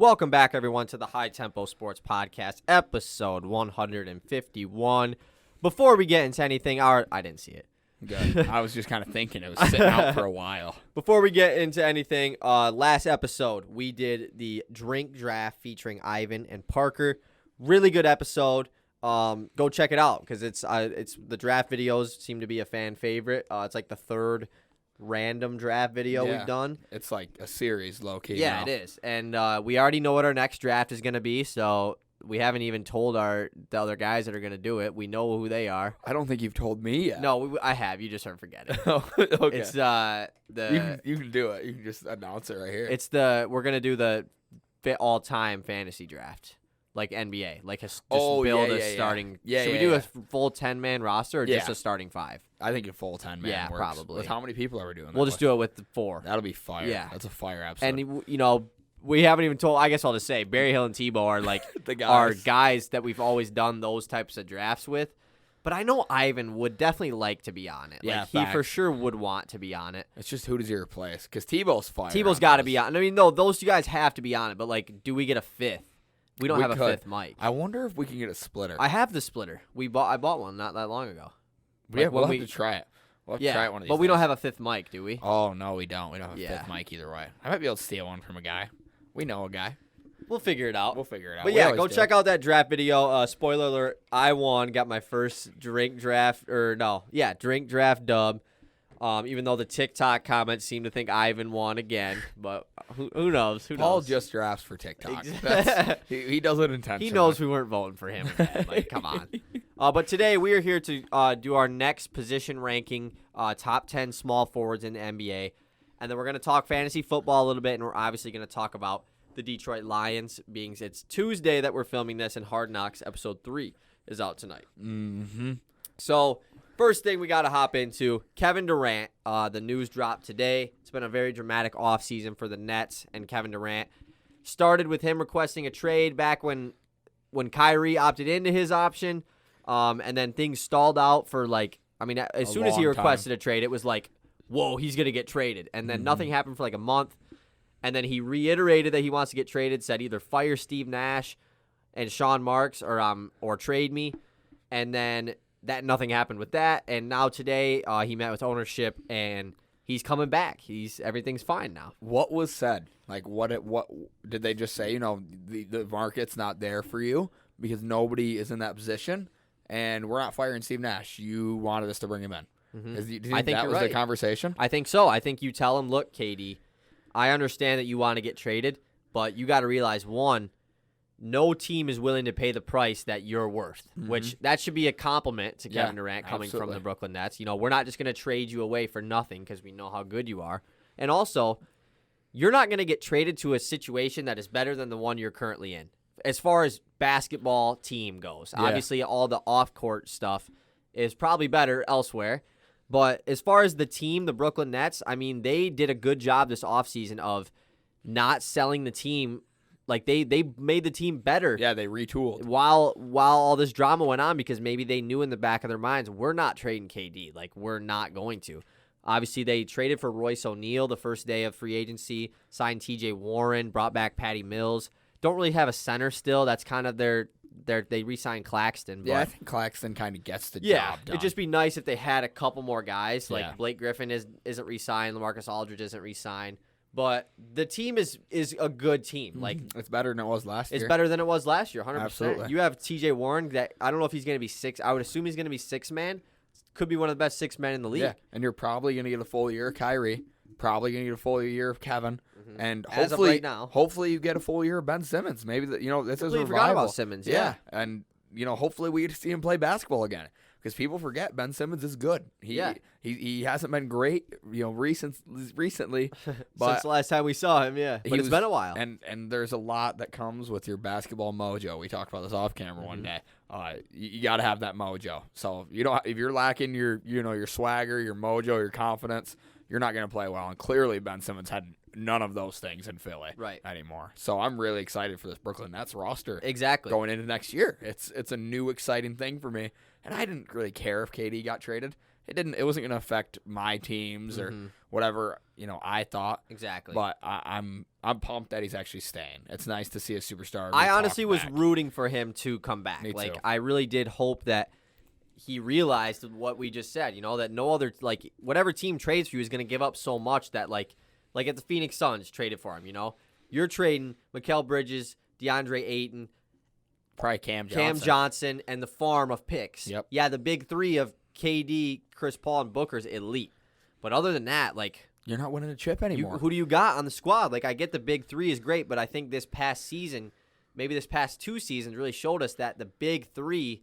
Welcome back, everyone, to the High Tempo Sports Podcast, episode 151. Before we get into anything, I didn't see it. Good. I was just kind of thinking it was sitting out for a while. Before we get into anything, last episode, we did the drink draft featuring Ivan and Parker. Really good episode. Go check it out because it's the draft videos seem to be a fan favorite. It's like the third random draft video we've done. It's like a series, low-key. Yeah, it is. And we already know what our next draft is going to be, so we haven't even told the other guys that are going to do it. We know who they are. I don't think you've told me yet. No, I have. You just aren't forgetting. Okay. It's You can do it. You can just announce it right here. We're going to do the all-time fantasy draft. Like NBA, like build a starting. Yeah. Should we do a full 10-man roster or just a starting 5? I think a full 10-man Yeah, works. probably. With how many people are we doing that We'll just do it with the 4. That'll be fire. Yeah. That's a fire episode. And, we haven't even told. I guess I'll just say Barry Hill and Tebow are like our guys that we've always done those types of drafts with. But I know Ivan would definitely like to be on it. Yeah, he for sure would want to be on it. It's just who does he replace? Because Tebow's fire. Tebow's got to be on. I mean, no, those two guys have to be on it. But do we get a 5th? We don't have a 5th mic. I wonder if we can get a splitter. I have the splitter. I bought one not that long ago. We'll have to try it. We'll have to try it one of these but we days. don't have a 5th mic, do we? Oh, no, we don't. We don't have a 5th mic either way. I might be able to steal one from a guy. We know a guy. We'll figure it out. But yeah, go check out that draft video. Spoiler alert, I won, got my first drink draft dub. Even though the TikTok comments seem to think Ivan won again, but who knows? Paul just drafts for TikTok. He does it intentionally. He knows we weren't voting for him again. Come on. But today we are here to do our next position ranking, top 10 small forwards in the NBA. And then we're going to talk fantasy football a little bit, and we're obviously going to talk about the Detroit Lions, being it's Tuesday that we're filming this, and Hard Knocks Episode 3 is out tonight. Mm-hmm. So first thing we got to hop into, Kevin Durant. The news dropped today. It's been a very dramatic offseason for the Nets and Kevin Durant. Started with him requesting a trade back when Kyrie opted into his option, and then things stalled out for as soon as he requested a trade, it was like, whoa, he's going to get traded. And then nothing happened for like a month. And then he reiterated that he wants to get traded, said either fire Steve Nash and Sean Marks or trade me. And then nothing happened with that. And now today he met with ownership and he's coming back. Everything's fine now. What was said? Like what did they just say, the market's not there for you because nobody is in that position and we're not firing Steve Nash. You wanted us to bring him in. Mm-hmm. Do you think that was the conversation? I think so. I think you tell him, look, KD, I understand that you want to get traded, but you got to realize, one, no team is willing to pay the price that you're worth, which that should be a compliment to Kevin Durant coming from the Brooklyn Nets. We're not just going to trade you away for nothing because we know how good you are. And also, you're not going to get traded to a situation that is better than the one you're currently in. As far as basketball team goes, obviously all the off-court stuff is probably better elsewhere. But as far as the team, the Brooklyn Nets, I mean, they did a good job this offseason of not selling the team. Like, they made the team better. Yeah, they retooled. While all this drama went on because maybe they knew in the back of their minds, we're not trading KD. Like, we're not going to. Obviously, they traded for Royce O'Neal the first day of free agency, signed TJ Warren, brought back Patty Mills. Don't really have a center still. That's kind of they re-signed Claxton. But I think Claxton kind of gets the job done. It'd just be nice if they had a couple more guys. Like Blake Griffin isn't re-signed, LaMarcus Aldridge isn't re-signed. But the team is a good team. Like it's better than it was last year. It's better than it was last year, 100%. Absolutely. You have TJ Warren that I don't know if he's going to be 6. I would assume he's going to be 6-man. Could be one of the best 6 men in the league. Yeah, and you're probably going to get a full year of Kyrie. Probably going to get a full year of Kevin. And As of right now. hopefully you get a full year of Ben Simmons. Maybe this is a revival. Forgot about Simmons. Yeah. And hopefully we get to see him play basketball again because people forget Ben Simmons is good. He hasn't been great, recently, but since the last time we saw him. Yeah, but it's been a while. And there's a lot that comes with your basketball mojo. We talked about this off camera one day. You got to have that mojo. So if you're lacking your swagger, your mojo, your confidence, you're not going to play well. And clearly Ben Simmons had none of those things in Philly anymore. So I'm really excited for this Brooklyn Nets roster. Exactly. Going into next year. It's a new exciting thing for me. And I didn't really care if KD got traded. It wasn't going to affect my teams or whatever, I thought. Exactly. But I'm pumped that he's actually staying. It's nice to see a superstar. I honestly was rooting for him to come back. Me too. I really did hope that he realized what we just said, that no other, whatever team trades for you is going to give up so much that, like at the Phoenix Suns traded for him, You're trading Mikal Bridges, DeAndre Ayton, probably Cam Johnson, and the farm of picks. Yep. Yeah, the big three of KD, Chris Paul, and Booker's elite. But other than that, you're not winning a chip anymore. Who do you got on the squad? I get the big three is great, but I think this past season, maybe this past 2 seasons, really showed us that the big three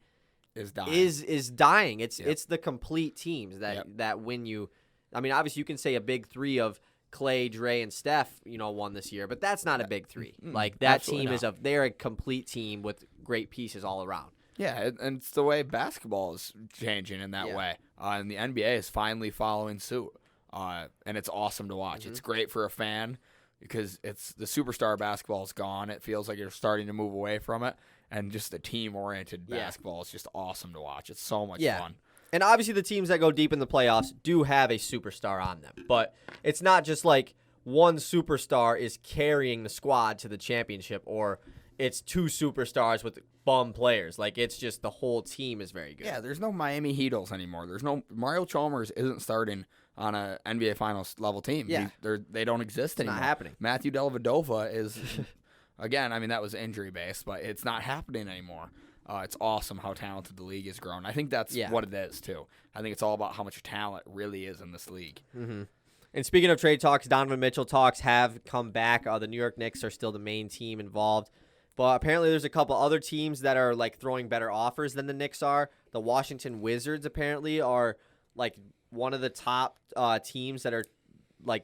is dying. Is dying. It's the complete teams that win you. I mean, obviously you can say a big three of Clay, Dre, and Steph, won this year, but that's not a big three. That team they're a complete team with great pieces all around. Yeah, and it's the way basketball is changing in that way. And the NBA is finally following suit. And it's awesome to watch. It's great for a fan because it's the superstar basketball is gone. It feels like you're starting to move away from it. And just the team-oriented basketball is just awesome to watch. It's so much fun. And obviously the teams that go deep in the playoffs do have a superstar on them. But it's not just one superstar is carrying the squad to the championship or it's 2 superstars with bum players. It's just the whole team is very good. Yeah, there's no Miami Heatles anymore. There's no Mario Chalmers isn't starting on a NBA Finals level team. Yeah. They don't exist anymore. Not happening. Matthew Dellavedova is, again, I mean, that was injury-based, but it's not happening anymore. It's awesome how talented the league has grown. I think that's what it is, too. I think it's all about how much talent really is in this league. Mm-hmm. And speaking of trade talks, Donovan Mitchell talks have come back. The New York Knicks are still the main team involved. But apparently there's a couple other teams that are throwing better offers than the Knicks are. The Washington Wizards apparently are one of the top teams that are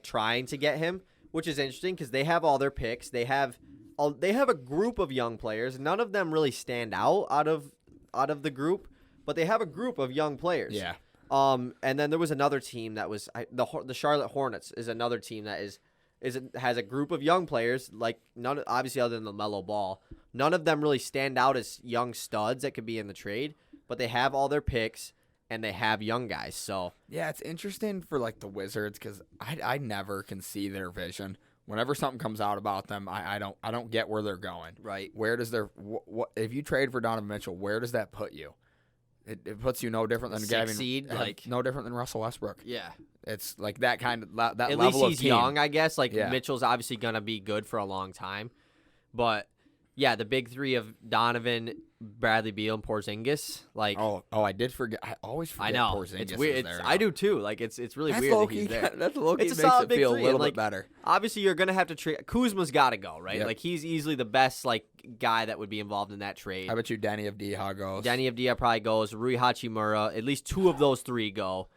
trying to get him, which is interesting because they have all their picks. They have a group of young players. None of them really stand out of the group, but they have a group of young players. Yeah. And then there was another team that was the Charlotte Hornets is another team that has a group of young players none obviously other than LaMelo Ball. None of them really stand out as young studs that could be in the trade, but they have all their picks and they have young guys. So yeah, it's interesting for the Wizards because I never can see their vision. Whenever something comes out about them, I don't get where they're going. Right. Where does what if you trade for Donovan Mitchell? Where does that put you? It puts you no different than Gavin. No different than Russell Westbrook. Yeah. It's that kind of that At level least he's of team. young, I guess. Mitchell's obviously gonna be good for a long time, but yeah, the big three of Donovan, Bradley Beal, and Porzingis. I did forget. I always forget. I know Porzingis it's weird. Is there, I do too. It's really that's weird low-key, that he's there. That's low-key It's a makes solid it feel big a little three, bit better. Obviously, you're gonna have to trade. Kuzma's got to go, right? Yep. He's easily the best guy that would be involved in that trade. I bet you Danny Avdija goes. Danny Avdija probably goes. Rui Hachimura. At least 2 of those 3 go.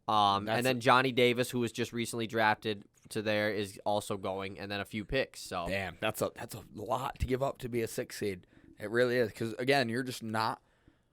And then Johnny Davis, who was just recently drafted to there, is also going, and then a few picks. So damn, that's a lot to give up to be a 6 seed. It really is because again, you're just not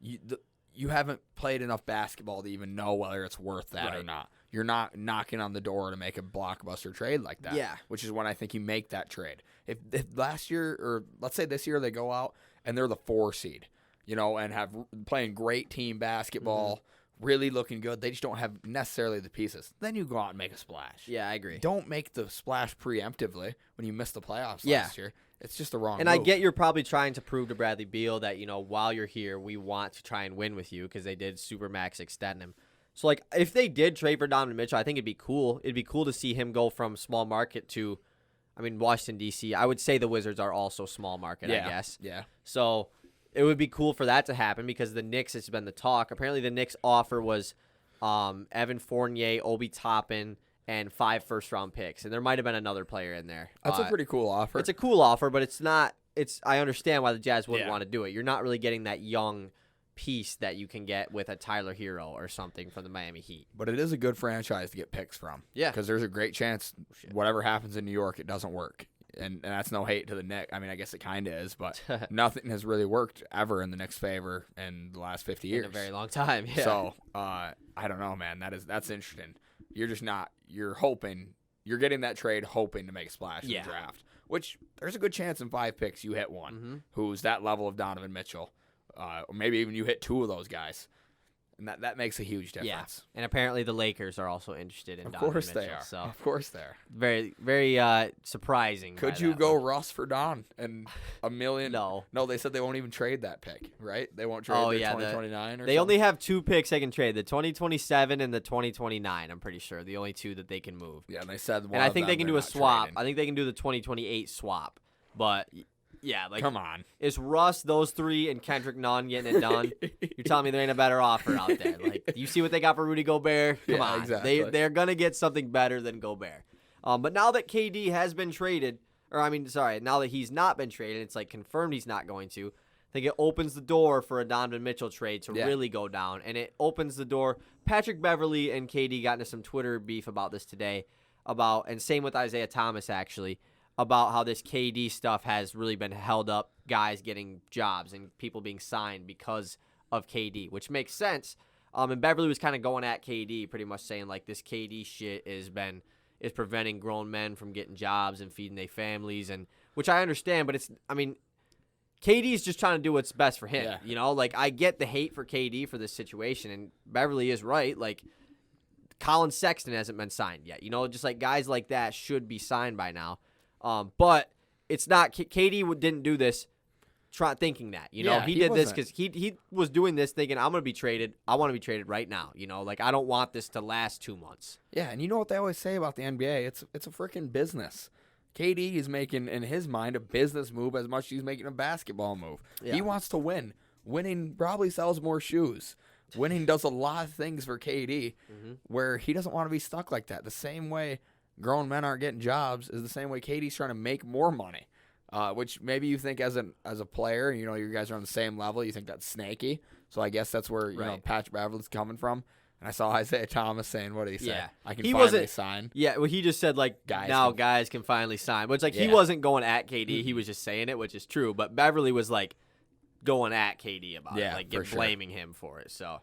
you haven't played enough basketball to even know whether it's worth that or not. You're not knocking on the door to make a blockbuster trade like that. Yeah, which is when I think you make that trade. If last year or let's say this year they go out and they're the 4 seed, and have playing great team basketball. Really looking good. They just don't have necessarily the pieces. Then you go out and make a splash. Yeah, I agree. Don't make the splash preemptively when you missed the playoffs last year. It's just the wrong And move. I get you're probably trying to prove to Bradley Beal that, while you're here, we want to try and win with you because they did Supermax extend him. So, if they did trade for Donovan Mitchell, I think it'd be cool. It'd be cool to see him go from small market to, Washington, D.C. I would say the Wizards are also small market, I guess. Yeah. So it would be cool for that to happen because the Knicks has been the talk. Apparently, the Knicks offer was Evan Fournier, Obi Toppin, and 5 first-round picks, and there might have been another player in there. That's a pretty cool offer. It's a cool offer, but it's not. I understand why the Jazz wouldn't want to do it. You're not really getting that young piece that you can get with a Tyler Hero or something from the Miami Heat. But it is a good franchise to get picks from. Yeah, because there's a great chance whatever happens in New York, it doesn't work. And that's no hate to the Knicks. I guess it kind of is, but nothing has really worked ever in the Knicks' favor in the last 50 years. In a very long time, yeah. So, I don't know, man. That's interesting. You're just not – you're hoping – you're getting that trade hoping to make a splash in the draft, which there's a good chance in 5 picks you hit one who's that level of Donovan Mitchell. Or maybe even you hit 2 of those guys. And that makes a huge difference. Yeah. And apparently the Lakers are also interested in Of Donovan course Mitchell. they are. So Of course they are. very, very surprising. Could by you that go one. Russ for Don and $1 million? No. No, they said they won't even trade that pick, right? They won't trade their 2029 or They something? only have 2 picks they can trade, the 2027 and the 2029, I'm pretty sure. The only 2 that they can move. Yeah, and they said one And I of think they them can they're do a not swap. trading. I think they can do the 2028 swap. But, yeah, like, Come on. it's Russ, those 3, and Kendrick Nunn getting it done. You're telling me there ain't a better offer out there. Like, you see what they got for Rudy Gobert? Come Yeah, on. exactly. They're going to get something better than Gobert. But now that KD has been traded, now that he's not been traded, it's like confirmed he's not going to. I think it opens the door for a Donovan Mitchell trade to really go down. And it opens the door. Patrick Beverley and KD got into some Twitter beef about this today. And same with Isaiah Thomas, actually, about how this KD stuff has really been held up, guys getting jobs and people being signed because of KD, which makes sense. And Beverly was kind of going at KD, pretty much saying, like, this KD shit is preventing grown men from getting jobs and feeding their families, and which I understand, but KD's just trying to do what's best for him. Yeah. You know, like, I get the hate for KD for this situation, and Beverly is right. Like, Colin Sexton hasn't been signed yet. You know, just like guys like that should be signed by now. But it's not. KD didn't do this thinking that. You know, Yeah, he he did this wasn't. because he was doing this thinking, I'm going to be traded. I want to be traded right now. You know, like, I don't want this to last 2 months. Yeah, and you know what they always say about the NBA? It's a freaking business. KD is making, in his mind, a business move as much as he's making a basketball move. Yeah. He wants to win. Winning probably sells more shoes. Winning does a lot of things for KD where he doesn't want to be stuck like that. The same way grown men aren't getting jobs is the same way KD's trying to make more money, which maybe you think as a player, you know, you guys are on the same level, you think that's snaky. So I guess that's where, you know, Patrick Beverly's coming from. And I saw Isaiah Thomas saying, what did he say? Yeah. I can He finally wasn't- sign. Yeah, well, he just said, like, guys can finally sign. Which, like, he Yeah. wasn't going at KD. He was just saying it, which is true. But Beverly was, like, going at KD about it. Like, for sure. blaming him for it. So,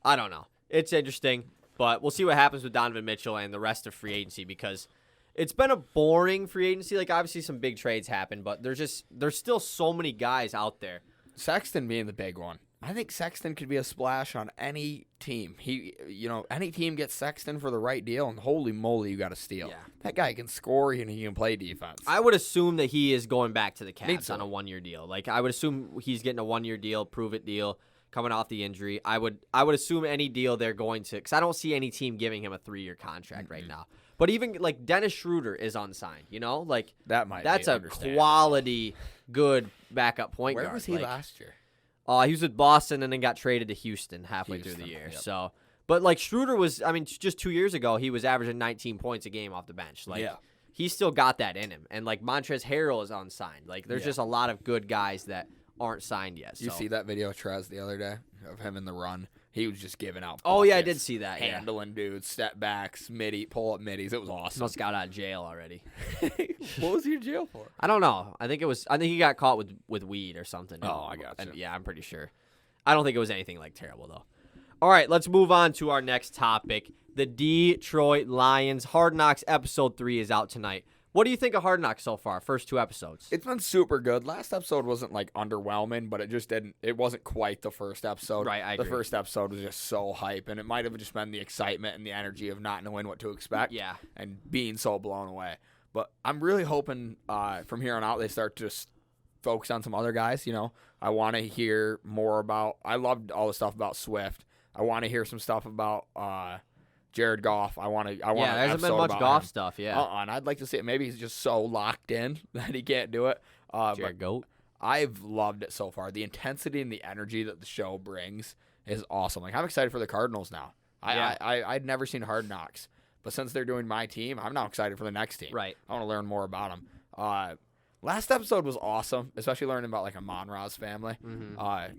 I don't know. It's interesting. But we'll see what happens with Donovan Mitchell and the rest of free agency, because it's been a boring free agency. Like, obviously some big trades happen, but there's still so many guys out there. Sexton being the big one. I think Sexton could be a splash on any team. Any team gets Sexton for the right deal, and holy moly, you got a steal. Yeah. That guy can score and he can play defense. I would assume that he is going back to the Me Cavs too. on a 1-year deal. Like, I would assume he's getting a 1-year deal, prove-it deal, coming off the injury. I would assume any deal they're going to, because I don't see any team giving him a 3-year contract right now. But even, like, Dennis Schroeder is unsigned, you know? Like, that's a quality, good backup point guard. Where was he last year? He was with Boston and then got traded to Houston halfway through the year. Yep. So, but, like, Schroeder was, just 2 years ago, he was averaging 19 points a game off the bench. Like, he's still got that in him. And, like, Montrezl Harrell is unsigned. Like, there's just a lot of good guys that aren't signed yet. So. You see that video of Trez the other day of him in the run? He was just giving out Oh, yeah, I buckets, did see that. Yeah. handling dudes, step backs, pull up middies. It was awesome. Must got out of jail already. What was he in jail for? I don't know. I think he got caught with weed or something. Oh, I got you. Yeah, I'm pretty sure. I don't think it was anything like terrible though. All right, let's move on to our next topic. The Detroit Lions. Hard Knocks episode 3 is out tonight. What do you think of Hard Knocks so far? First 2 episodes. It's been super good. Last episode wasn't like underwhelming, but it wasn't quite the first episode. Right, I agree. The first episode was just so hype, and it might have just been the excitement and the energy of not knowing what to expect. Yeah. And being so blown away. But I'm really hoping from here on out they start to just focus on some other guys. You know, I want to hear more about. I loved all the stuff about Swift. I want to hear some stuff about Jared Goff. I want. Yeah, there hasn't been much Goff stuff. Yeah. And I'd like to see it. Maybe he's just so locked in that he can't do it. Jared Goat. I've loved it so far. The intensity and the energy that the show brings is awesome. Like, I'm excited for the Cardinals now. I'd never seen Hard Knocks, but since they're doing my team, I'm now excited for the next team. Right. I want to learn more about them. Last episode was awesome, especially learning about like a Monraz family,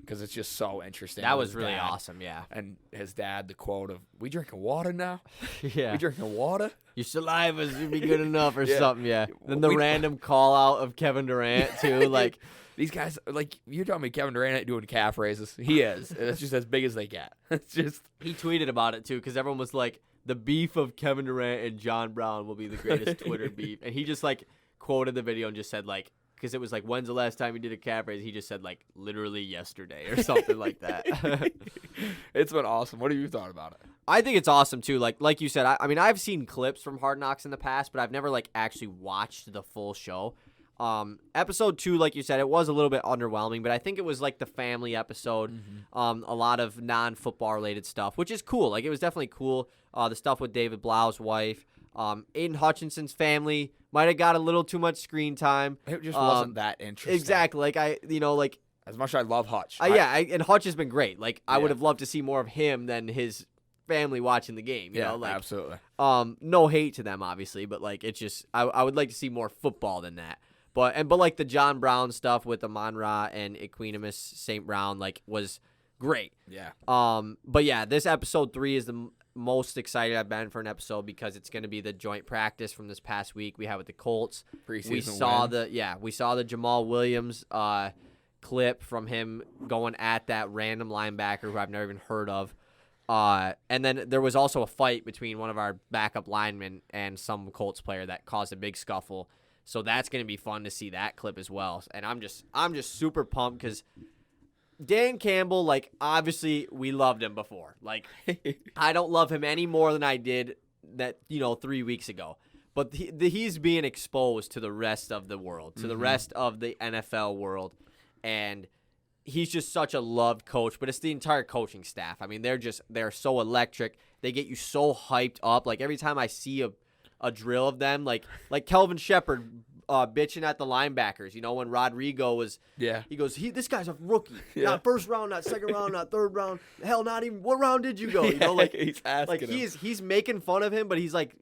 because it's just so interesting. That was really awesome. Yeah. And his dad, the quote of "We drinking water now? Yeah. We drinking water? Your saliva should be good enough," or Yeah. something. Yeah. Then the random call out of Kevin Durant too, like. These guys, like, you're telling me Kevin Durant ain't doing calf raises. He is. It's just as big as they get. It's just. He tweeted about it, too, because everyone was like, the beef of Kevin Durant and John Brown will be the greatest Twitter beef. And he just, like, quoted the video and just said, like, because it was like, when's the last time you did a calf raise? He just said like literally yesterday or something like that. It's been awesome. What have you thought about it? I think it's awesome too. Like you said, I mean, I've seen clips from Hard Knocks in the past, but I've never like actually watched the full show. Episode 2, like you said, it was a little bit underwhelming, but I think it was like the family episode. A lot of non-football related stuff, which is cool. Like, it was definitely cool. The stuff with David Blau's wife, Aiden Hutchinson's family might have got a little too much screen time. It just wasn't that interesting. Exactly. Like, as much as I love Hutch. And Hutch has been great. Like, I would Yeah. have loved to see more of him than his family watching the game. You know, like, absolutely. no hate to them, obviously, but like, it's just I would like to see more football than that. But like the John Brown stuff with Amon-Ra and Equanimus St. Brown like was great. Yeah. But yeah, this episode 3 is the most excited I've been for an episode because it's going to be the joint practice from this past week we had with the Colts. Preseason We saw win. we saw the Jamal Williams clip from him going at that random linebacker who I've never even heard of. And then there was also a fight between one of our backup linemen and some Colts player that caused a big scuffle. So that's going to be fun to see that clip as well. And I'm just super pumped because Dan Campbell, like, obviously we loved him before. Like, I don't love him any more than I did 3 weeks ago. But he's being exposed to the rest of the world, to the rest of the NFL world. And he's just such a loved coach, but it's the entire coaching staff. I mean, they're so electric. They get you so hyped up. Like, every time I see a drill of them, like Kelvin Shepard bitching at the linebackers. You know, when Rodrigo was, he goes, this guy's a rookie. Not first round, not second round, not third round. Hell, not even, what round did you go? You know, like, he's asking like him. he's making fun of him, but he's like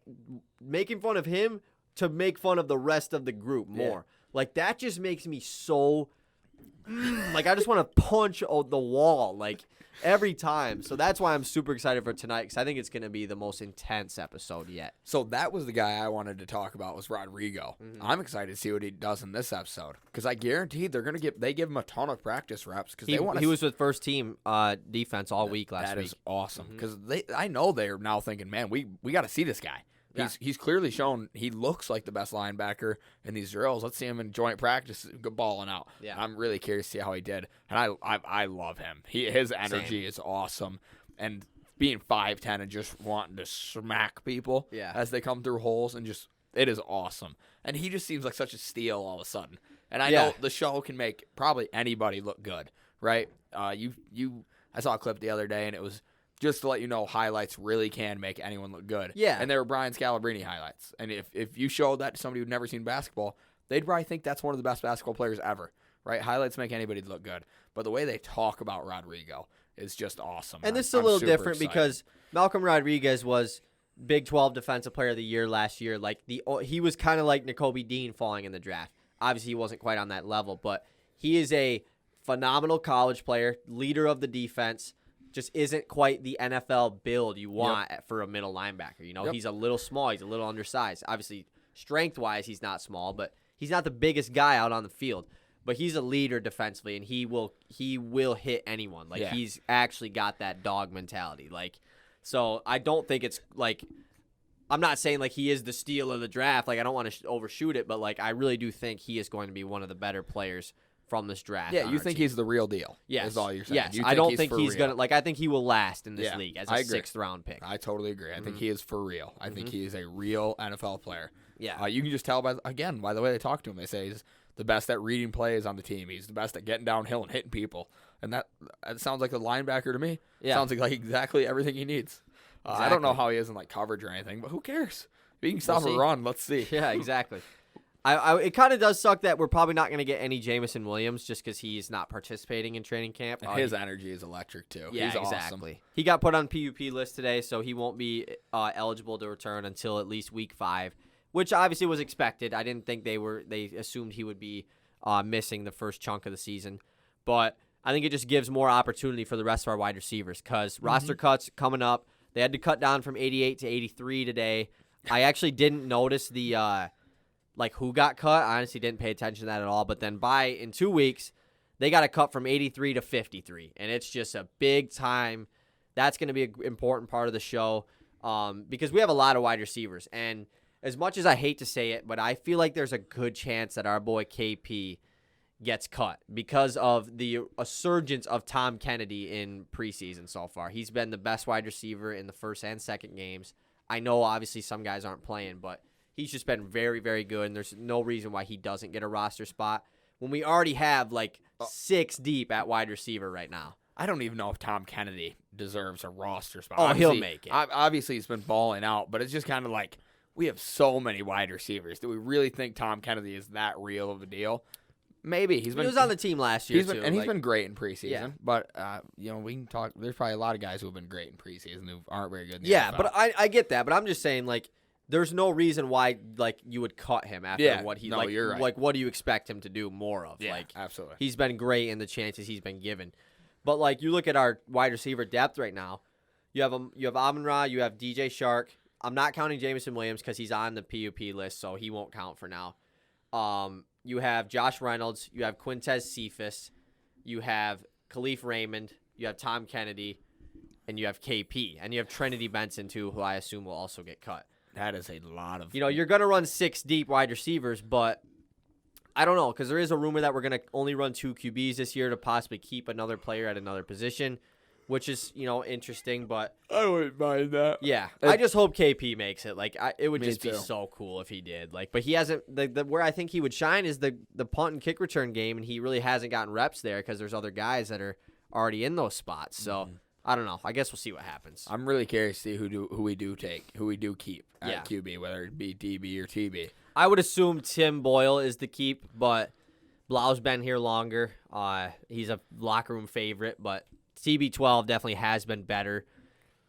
making fun of him to make fun of the rest of the group more. Like, that just makes me so, like, I just want to punch the wall, like, every time. So that's why I'm super excited for tonight, because I think it's going to be the most intense episode yet. So that was the guy I wanted to talk about, was Rodrigo. I'm excited to see what he does in this episode, because I guarantee they give him a ton of practice reps. Because he was with first team defense all week last week. That is awesome, because I know they're now thinking, man, we got to see this guy. He's clearly shown he looks like the best linebacker in these drills. Let's see him in joint practice balling out. Yeah. I'm really curious to see how he did. And I love him. His energy is awesome. And being 5'10" and just wanting to smack people as they come through holes, and just, it is awesome. And he just seems like such a steal all of a sudden. And I know the show can make probably anybody look good, right? I saw a clip the other day, and it was just to let you know, highlights really can make anyone look good. Yeah. And they were Brian Scalabrine highlights. And if you showed that to somebody who'd never seen basketball, they'd probably think that's one of the best basketball players ever, right? Highlights make anybody look good. But the way they talk about Rodrigo is just awesome. And this is a little different because Malcolm Rodriguez was Big 12 Defensive Player of the Year last year. Like, he was kind of like Nakobe Dean falling in the draft. Obviously, he wasn't quite on that level, but he is a phenomenal college player, leader of the defense. Just isn't quite the NFL build you want for a middle linebacker. You know, he's a little small. He's a little undersized. Obviously, strength-wise, he's not small, but he's not the biggest guy out on the field. But he's a leader defensively, and he will hit anyone. Like, he's actually got that dog mentality. Like, so I don't think it's like, I'm not saying like he is the steal of the draft. Like, I don't want to overshoot it, but like, I really do think he is going to be one of the better players from this draft. Yeah, you think team. he's the real deal. Yes. Is all you're saying. Yes, You I don't think for he's real. going to, like, I think he will last in this league as a I agree. 6th round pick. I totally agree. I think he is for real. I think he is a real NFL player. Yeah. You can just tell by the way they talk to him. They say he's the best at reading plays on the team. He's the best at getting downhill and hitting people. And that sounds like a linebacker to me. Yeah. Sounds like exactly everything he needs. I don't know how he is in like coverage or anything, but who cares? If he can stop a run, let's see. Yeah, exactly. It kind of does suck that we're probably not going to get any Jamison Williams just because he's not participating in training camp. And his energy is electric, too. Yeah, he's exactly. Awesome. He got put on PUP list today, so he won't be eligible to return until at least week 5, which obviously was expected. I didn't think they assumed he would be missing the first chunk of the season. But I think it just gives more opportunity for the rest of our wide receivers because roster cuts coming up. They had to cut down from 88 to 83 today. I actually didn't notice the who got cut. I honestly didn't pay attention to that at all. But then in 2 weeks, they got a cut from 83 to 53. And it's just a big time. That's going to be an important part of the show because we have a lot of wide receivers. And as much as I hate to say it, but I feel like there's a good chance that our boy KP gets cut because of the resurgence of Tom Kennedy in preseason so far. He's been the best wide receiver in the first and second games. I know obviously some guys aren't playing, but he's just been very, very good, and there's no reason why he doesn't get a roster spot when we already have like 6 deep at wide receiver right now. I don't even know if Tom Kennedy deserves a roster spot. Oh, Obviously, he'll make it. Obviously, he's been balling out, but it's just kind of like we have so many wide receivers. Do we really think Tom Kennedy is that real of a deal? Maybe he was on the team last year too, and he's been great in preseason. Yeah. But we can talk. There's probably a lot of guys who have been great in preseason who aren't very good. In the yeah, NFL. but I get that. But I'm just saying, like, there's no reason why like you would cut him after what he you're right. Like, what do you expect him to do more of? Yeah, like, absolutely. He's been great in the chances he's been given. But like, you look at our wide receiver depth right now. You have Amon-Ra, you have DJ Shark. I'm not counting Jameson Williams because he's on the PUP list, so he won't count for now. You have Josh Reynolds, you have Quintez Cephas, you have Khalif Raymond, you have Tom Kennedy, and you have KP, and you have Trinity Benson too, who I assume will also get cut. That is a lot of. You're gonna run 6 deep wide receivers, but I don't know because there is a rumor that we're gonna only run 2 QBs this year to possibly keep another player at another position, which is interesting, but I wouldn't mind that. yeah, I just hope KP makes it. Like, it would Me just be too. so cool if he did. Like, but he hasn't. Where I think he would shine is the punt and kick return game, and he really hasn't gotten reps there because there's other guys that are already in those spots. So I don't know. I guess we'll see what happens. I'm really curious to see who we do keep at Yeah. QB, whether it be DB or TB. I would assume Tim Boyle is the keep, but Blau's been here longer. He's a locker room favorite, but TB12 definitely has been better,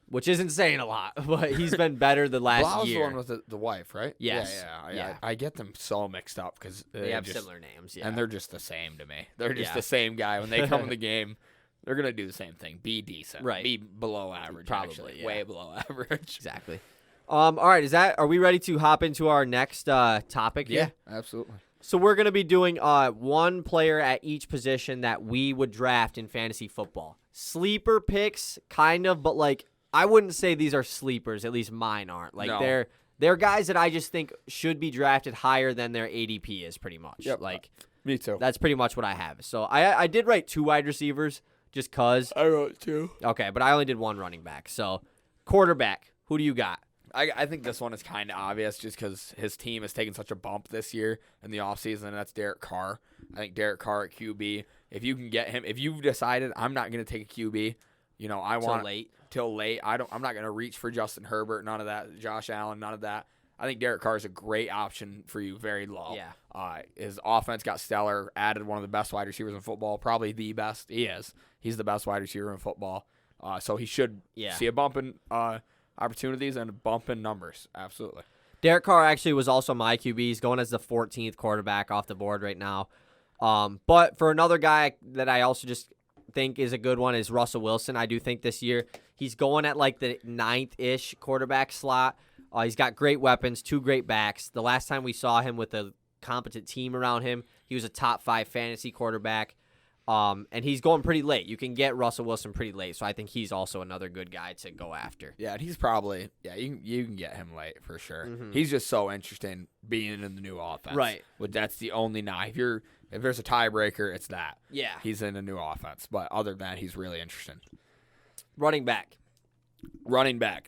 which isn't saying a lot, but he's been better the last Blau's year. the one with the wife, right? Yes. Yeah. I get them so mixed up because They have similar names, yeah. and they're just the same to me. They're just Yeah. the same guy when they come in the game. They're gonna do the same thing. Be decent. Right. Be below average. Probably, actually. yeah. Way below average. Exactly. All right, are we ready to hop into our next topic here? Yeah, absolutely. So we're going to be doing one player at each position that we would draft in fantasy football. Sleeper picks, kind of, but like I wouldn't say these are sleepers. At least mine aren't. Like No. they're guys that I just think should be drafted higher than their ADP is, pretty much. Yep. Like Me too. that's pretty much what I have. So I did write 2 wide receivers just cause. I wrote 2. Okay, but I only did 1 running back. So quarterback, who do you got? I think this one is kind of obvious just because his team has taken such a bump this year in the offseason, and that's Derek Carr. I think Derek Carr at QB, if you can get him, if you've decided I'm not going to take a QB, I want till late. I'm not going to reach for Justin Herbert, none of that, Josh Allen, none of that. I think Derek Carr is a great option for you, very low. Yeah. His offense got stellar, added one of the best wide receivers in football, probably the best. He is. He's the best wide receiver in football. So he should see a bump in opportunities and a bump in numbers. Absolutely. Derek Carr actually was also my QB. He's going as the 14th quarterback off the board right now. But for another guy that I also just think is a good one is Russell Wilson. I do think this year he's going at like the 9th-ish quarterback slot. He's got great weapons, 2 great backs. The last time we saw him with a competent team around him, he was a top 5 fantasy quarterback. And he's going pretty late. You can get Russell Wilson pretty late, so I think he's also another good guy to go after. Yeah, and he's probably you can get him late for sure. Mm-hmm. He's just so interesting being in the new offense. Right. That's the only if there's a tiebreaker, it's that. Yeah. He's in a new offense, but other than that, he's really interesting. Running back,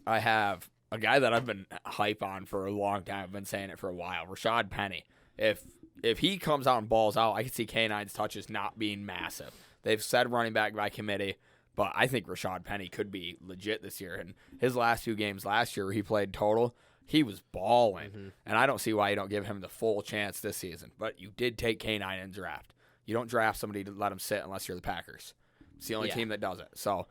I have a guy that I've been hype on for a long time. I've been saying it for a while. Rashad Penny. If he comes out and balls out, I can see K9's touches not being massive. They've said running back by committee, but I think Rashad Penny could be legit this year. And his last 2 games last year where he played total, he was balling. Mm-hmm. And I don't see why you don't give him the full chance this season. But you did take K9 in draft. You don't draft somebody to let him sit unless you're the Packers. It's the only team that does it. So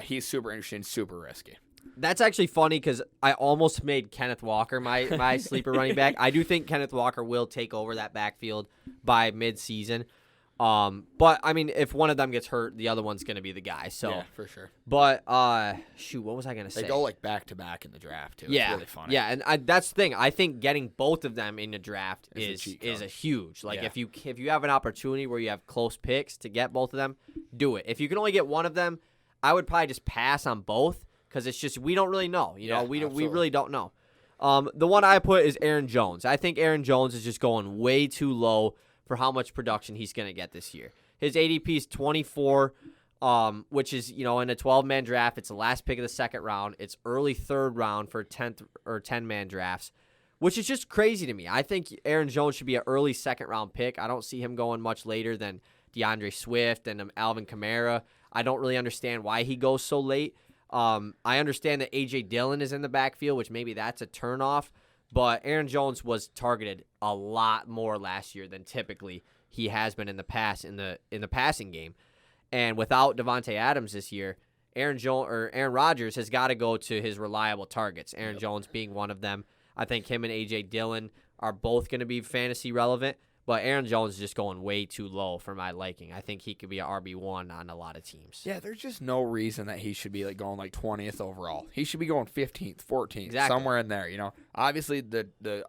he's super interesting, super risky. That's actually funny because I almost made Kenneth Walker my sleeper running back. I do think Kenneth Walker will take over that backfield by mid-season. But, I mean, if one of them gets hurt, the other one's going to be the guy. So, yeah, for sure. But, what was I going to say? They go, like, back-to-back in the draft, too. Yeah, it's really funny. Yeah, and that's the thing. I think getting both of them in the draft is a huge. Like, Yeah. if you have an opportunity where you have close picks to get both of them, do it. If you can only get one of them, I would probably just pass on both because it's just we don't really know. We absolutely. really don't know. The one I put is Aaron Jones. I think Aaron Jones is just going way too low for how much production he's going to get this year. His ADP is 24, which is, in a 12-man draft. It's the last pick of the second round. It's early third round for 10th or 10-man drafts, which is just crazy to me. I think Aaron Jones should be an early second-round pick. I don't see him going much later than DeAndre Swift and Alvin Kamara. I don't really understand why he goes so late. I understand that A.J. Dillon is in the backfield, which maybe that's a turnoff, but Aaron Jones was targeted a lot more last year than typically he has been in the past in the passing game. And without Devontae Adams this year, Aaron Rodgers has got to go to his reliable targets, Aaron Jones being one of them. I think him and A.J. Dillon are both going to be fantasy relevant. But Aaron Jones is just going way too low for my liking. I think he could be an RB1 on a lot of teams. Yeah, there's just no reason that he should be going 20th overall. He should be going 15th, 14th, somewhere in there. Obviously the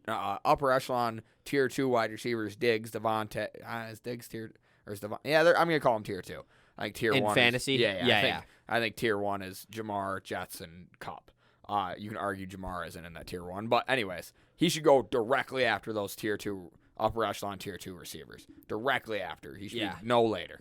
upper echelon tier 2 wide receivers, Diggs, Devontae. Is Diggs tier or is Devontae? Yeah, I'm gonna call him tier 2. I think tier 1 in fantasy. I think tier 1 is Jamar, Jets, and Kupp. You can argue Jamar isn't in that tier 1, but anyways, he should go directly after those tier 2. Upper echelon tier 2 receivers directly after. He should be no later.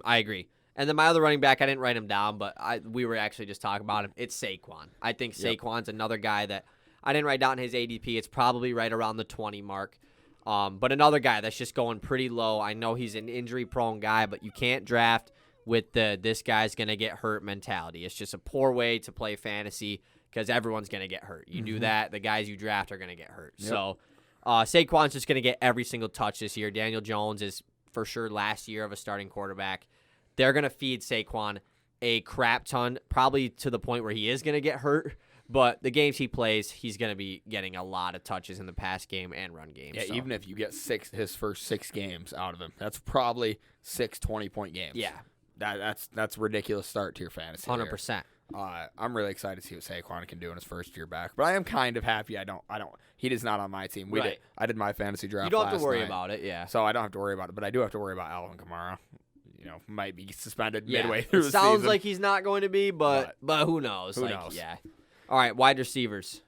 I agree. And then my other running back, I didn't write him down, but we were actually just talking about him. It's Saquon. I think Saquon's another guy that I didn't write down his ADP. It's probably right around the 20 mark. But another guy that's just going pretty low. I know he's an injury-prone guy, but you can't draft with this guy's going to get hurt mentality. It's just a poor way to play fantasy because everyone's going to get hurt. You do that, the guys you draft are going to get hurt. Yep. So Saquon's just going to get every single touch this year. Daniel Jones is for sure last year of a starting quarterback. They're going to feed Saquon a crap ton, probably to the point where he is going to get hurt. But the games he plays, he's going to be getting a lot of touches in the pass game and run game. Yeah, so. Even if you get his first 6 games out of him, that's probably 6 20-point games. Yeah. That's a ridiculous start to your fantasy. 100%. I'm really excited to see what Saquon can do in his first year back, but I am kind of happy. He is not on my team. I did my fantasy draft. You don't have to worry night, about it, yeah. So I don't have to worry about it, but I do have to worry about Alvin Kamara. Might be suspended midway through the season. Sounds like he's not going to be, but who knows? Who knows? Yeah. All right, wide receivers.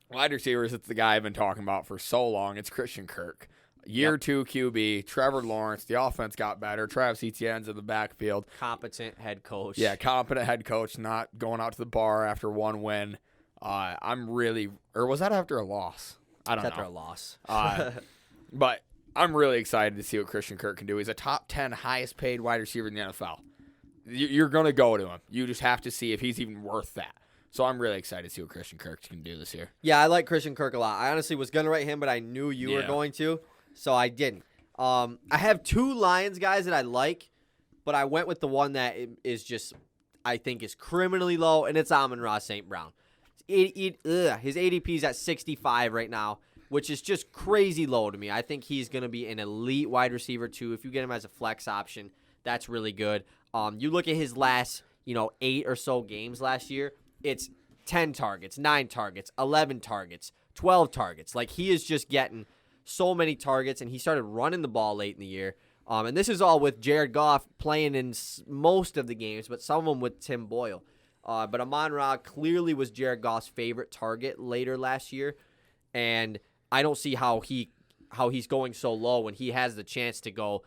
Wide receivers, it's the guy I've been talking about for so long. It's Christian Kirk. Year 2 QB, Trevor Lawrence. The offense got better. Travis Etienne's in the backfield. Competent head coach. Yeah, competent head coach, not going out to the bar after one win. Or was that after a loss? I don't know. After a loss. But I'm really excited to see what Christian Kirk can do. He's a top 10 highest paid wide receiver in the NFL. You're going to go to him. You just have to see if he's even worth that. So I'm really excited to see what Christian Kirk can do this year. Yeah, I like Christian Kirk a lot. I honestly was going to write him, but I knew you were going to. So I didn't. I have 2 Lions guys that I like, but I went with the one that is just, I think, is criminally low, and it's Amon-Ra St. Brown. His ADP is at 65 right now, which is just crazy low to me. I think he's going to be an elite wide receiver, too. If you get him as a flex option, that's really good. You look at his last, 8 or so games last year, it's 10 targets, 9 targets, 11 targets, 12 targets. Like, he is just getting so many targets, and he started running the ball late in the year. And this is all with Jared Goff playing in most of the games, but some of them with Tim Boyle. But Amon-Ra clearly was Jared Goff's favorite target later last year, and I don't see how he's going so low when he has the chance to go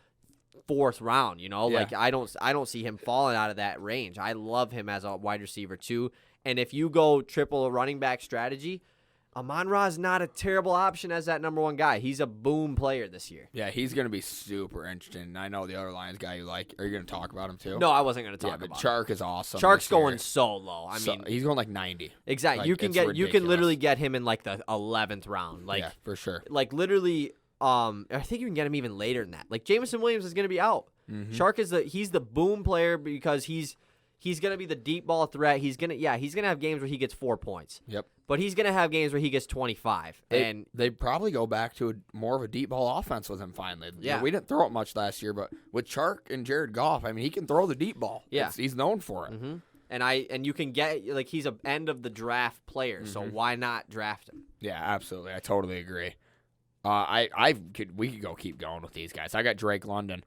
4th round. Like I don't see him falling out of that range. I love him as a wide receiver too, and if you go triple running back strategy, Amon-Ra is not a terrible option as that number 1 guy. He's a boom player this year. Yeah, he's going to be super interesting. I know the other Lions guy you like. Are you going to talk about him too? No, I wasn't going to talk about him. Chark is awesome. Chark's going so low. I mean, he's going like 90. Exactly. You can literally get him in like the 11th round. Like, yeah, for sure. Like literally, I think you can get him even later than that. Like Jameson Williams is going to be out. Mm-hmm. Chark he's the boom player because he's going to be the deep ball threat. He's going to have games where he gets 4 points. Yep. But he's going to have games where he gets 25. And they probably go back to more of a deep ball offense with him finally. Yeah. We didn't throw it much last year, but with Chark and Jared Goff, I mean, he can throw the deep ball. Yeah. He's known for it. Mm-hmm. And you can get, like, he's a end of the draft player, so why not draft him? Yeah, absolutely. I totally agree. We could go keep going with these guys. I got Drake London.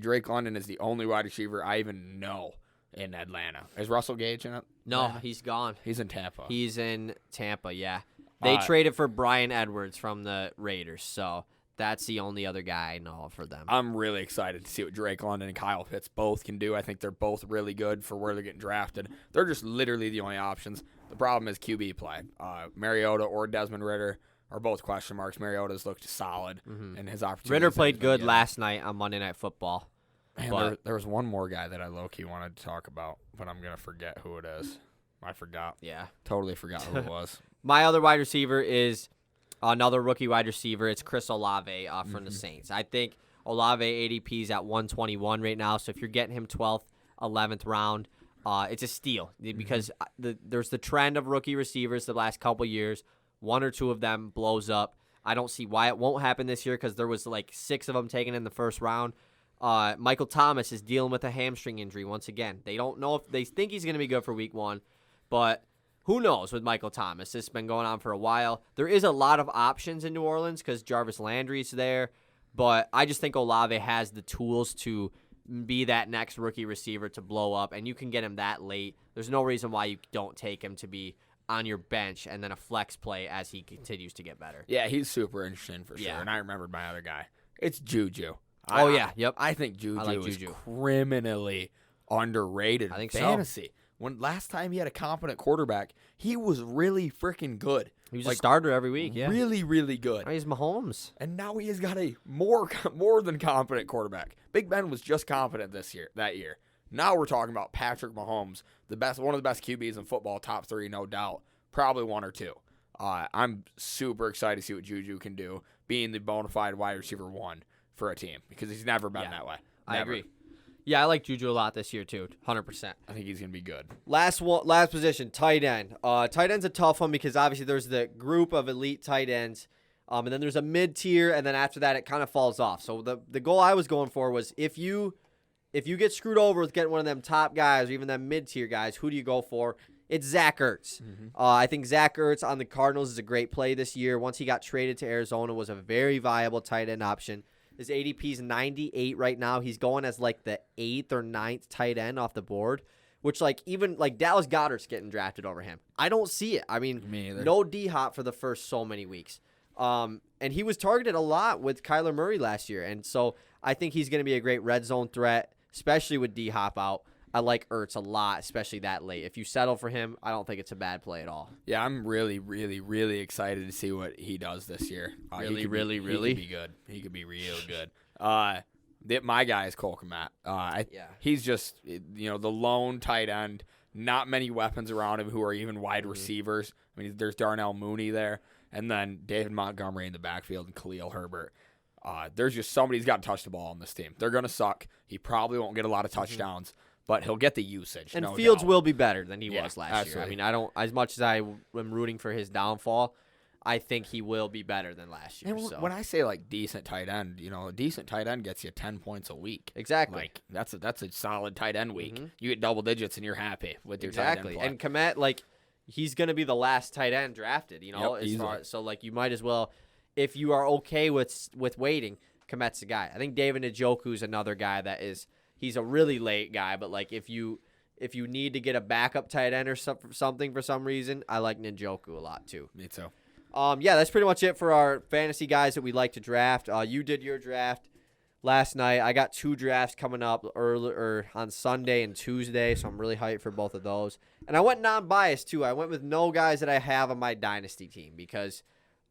Drake London is the only wide receiver I even know in Atlanta. Is Russell Gage in it? No, he's gone. He's in Tampa. He's in Tampa, yeah. They traded for Brian Edwards from the Raiders, so that's the only other guy I know of for them. I'm really excited to see what Drake London and Kyle Pitts both can do. I think they're both really good for where they're getting drafted. They're just literally the only options. The problem is QB play. Mariota or Desmond Ridder are both question marks. Mariota's looked solid, and his opportunities. Ritter played good last night on Monday Night Football. Man, there was one more guy that I low-key wanted to talk about, but I'm going to forget who it is. I forgot. Yeah. Totally forgot who it was. My other wide receiver is another rookie wide receiver. It's Chris Olave from the Saints. I think Olave ADP is at 121 right now, so if you're getting him 12th, 11th round, it's a steal because there's the trend of rookie receivers the last couple years. One or two of them blows up. I don't see why it won't happen this year because there was like 6 of them taken in the first round. Michael Thomas is dealing with a hamstring injury once again. They don't know if they think he's going to be good for week 1, but who knows with Michael Thomas? This has been going on for a while. There is a lot of options in New Orleans because Jarvis Landry's there, but I just think Olave has the tools to be that next rookie receiver to blow up, and you can get him that late. There's no reason why you don't take him to be on your bench and then a flex play as he continues to get better. Yeah, he's super interesting for sure, and I remembered my other guy. It's Juju. Yep. I think Juju like is Juju. criminally underrated in fantasy. So. When last time he had a competent quarterback, he was really freaking good. He was a starter every week, yeah. Really, really good. He's Mahomes. And now he has got a more than competent quarterback. Big Ben was just competent that year. Now we're talking about Patrick Mahomes, one of the best QBs in football, top 3, no doubt. Probably 1 or 2. I'm super excited to see what Juju can do, being the bona fide wide receiver 1 for a team, because he's never been that way. I agree. Yeah, I like Juju a lot this year too, 100%. I think he's going to be good. Last position, tight end. Tight end's a tough one because obviously there's the group of elite tight ends, and then there's a mid-tier, and then after that it kind of falls off. So the goal I was going for was if you get screwed over with getting one of them top guys or even them mid-tier guys, who do you go for? It's Zach Ertz. I think Zach Ertz on the Cardinals is a great play this year. Once he got traded to Arizona, was a very viable tight end option. His ADP is 98 right now. He's going as like the 8th or 9th tight end off the board, which even Dallas Goedert's getting drafted over him. I don't see it. I mean, no D-Hop for the first so many weeks. And he was targeted a lot with Kyler Murray last year. And so I think he's going to be a great red zone threat, especially with D-Hop out. I like Ertz a lot, especially that late. If you settle for him, I don't think it's a bad play at all. Yeah, I'm really, really, really excited to see what he does this year. Really? He could be good. He could be real good. My guy is Cole Kmet. He's just, the lone tight end. Not many weapons around him who are even wide receivers. I mean, there's Darnell Mooney there, and then David Montgomery in the backfield and Khalil Herbert. There's just somebody's got to touch the ball on this team. They're going to suck. He probably won't get a lot of touchdowns. But he'll get the usage. And Fields will be better than he was last absolutely. year. I mean, I don't, as much as I am rooting for his downfall, I think he will be better than last year. And when I say decent tight end, a decent tight end gets you 10 points a week. Exactly. That's a solid tight end week. You get double digits and you're happy with your tight end play. And Kmet, he's going to be the last tight end drafted, Yep, so you might as well, if you are okay with waiting, Kmet's the guy. I think David Njoku is another guy that is. He's a really late guy, but if you need to get a backup tight end or something for some reason, I like Njoku a lot too. Me too. That's pretty much it for our fantasy guys that we like to draft. You did your draft last night. I got 2 drafts coming up on Sunday and Tuesday, so I'm really hyped for both of those. And I went non-biased too. I went with no guys that I have on my dynasty team because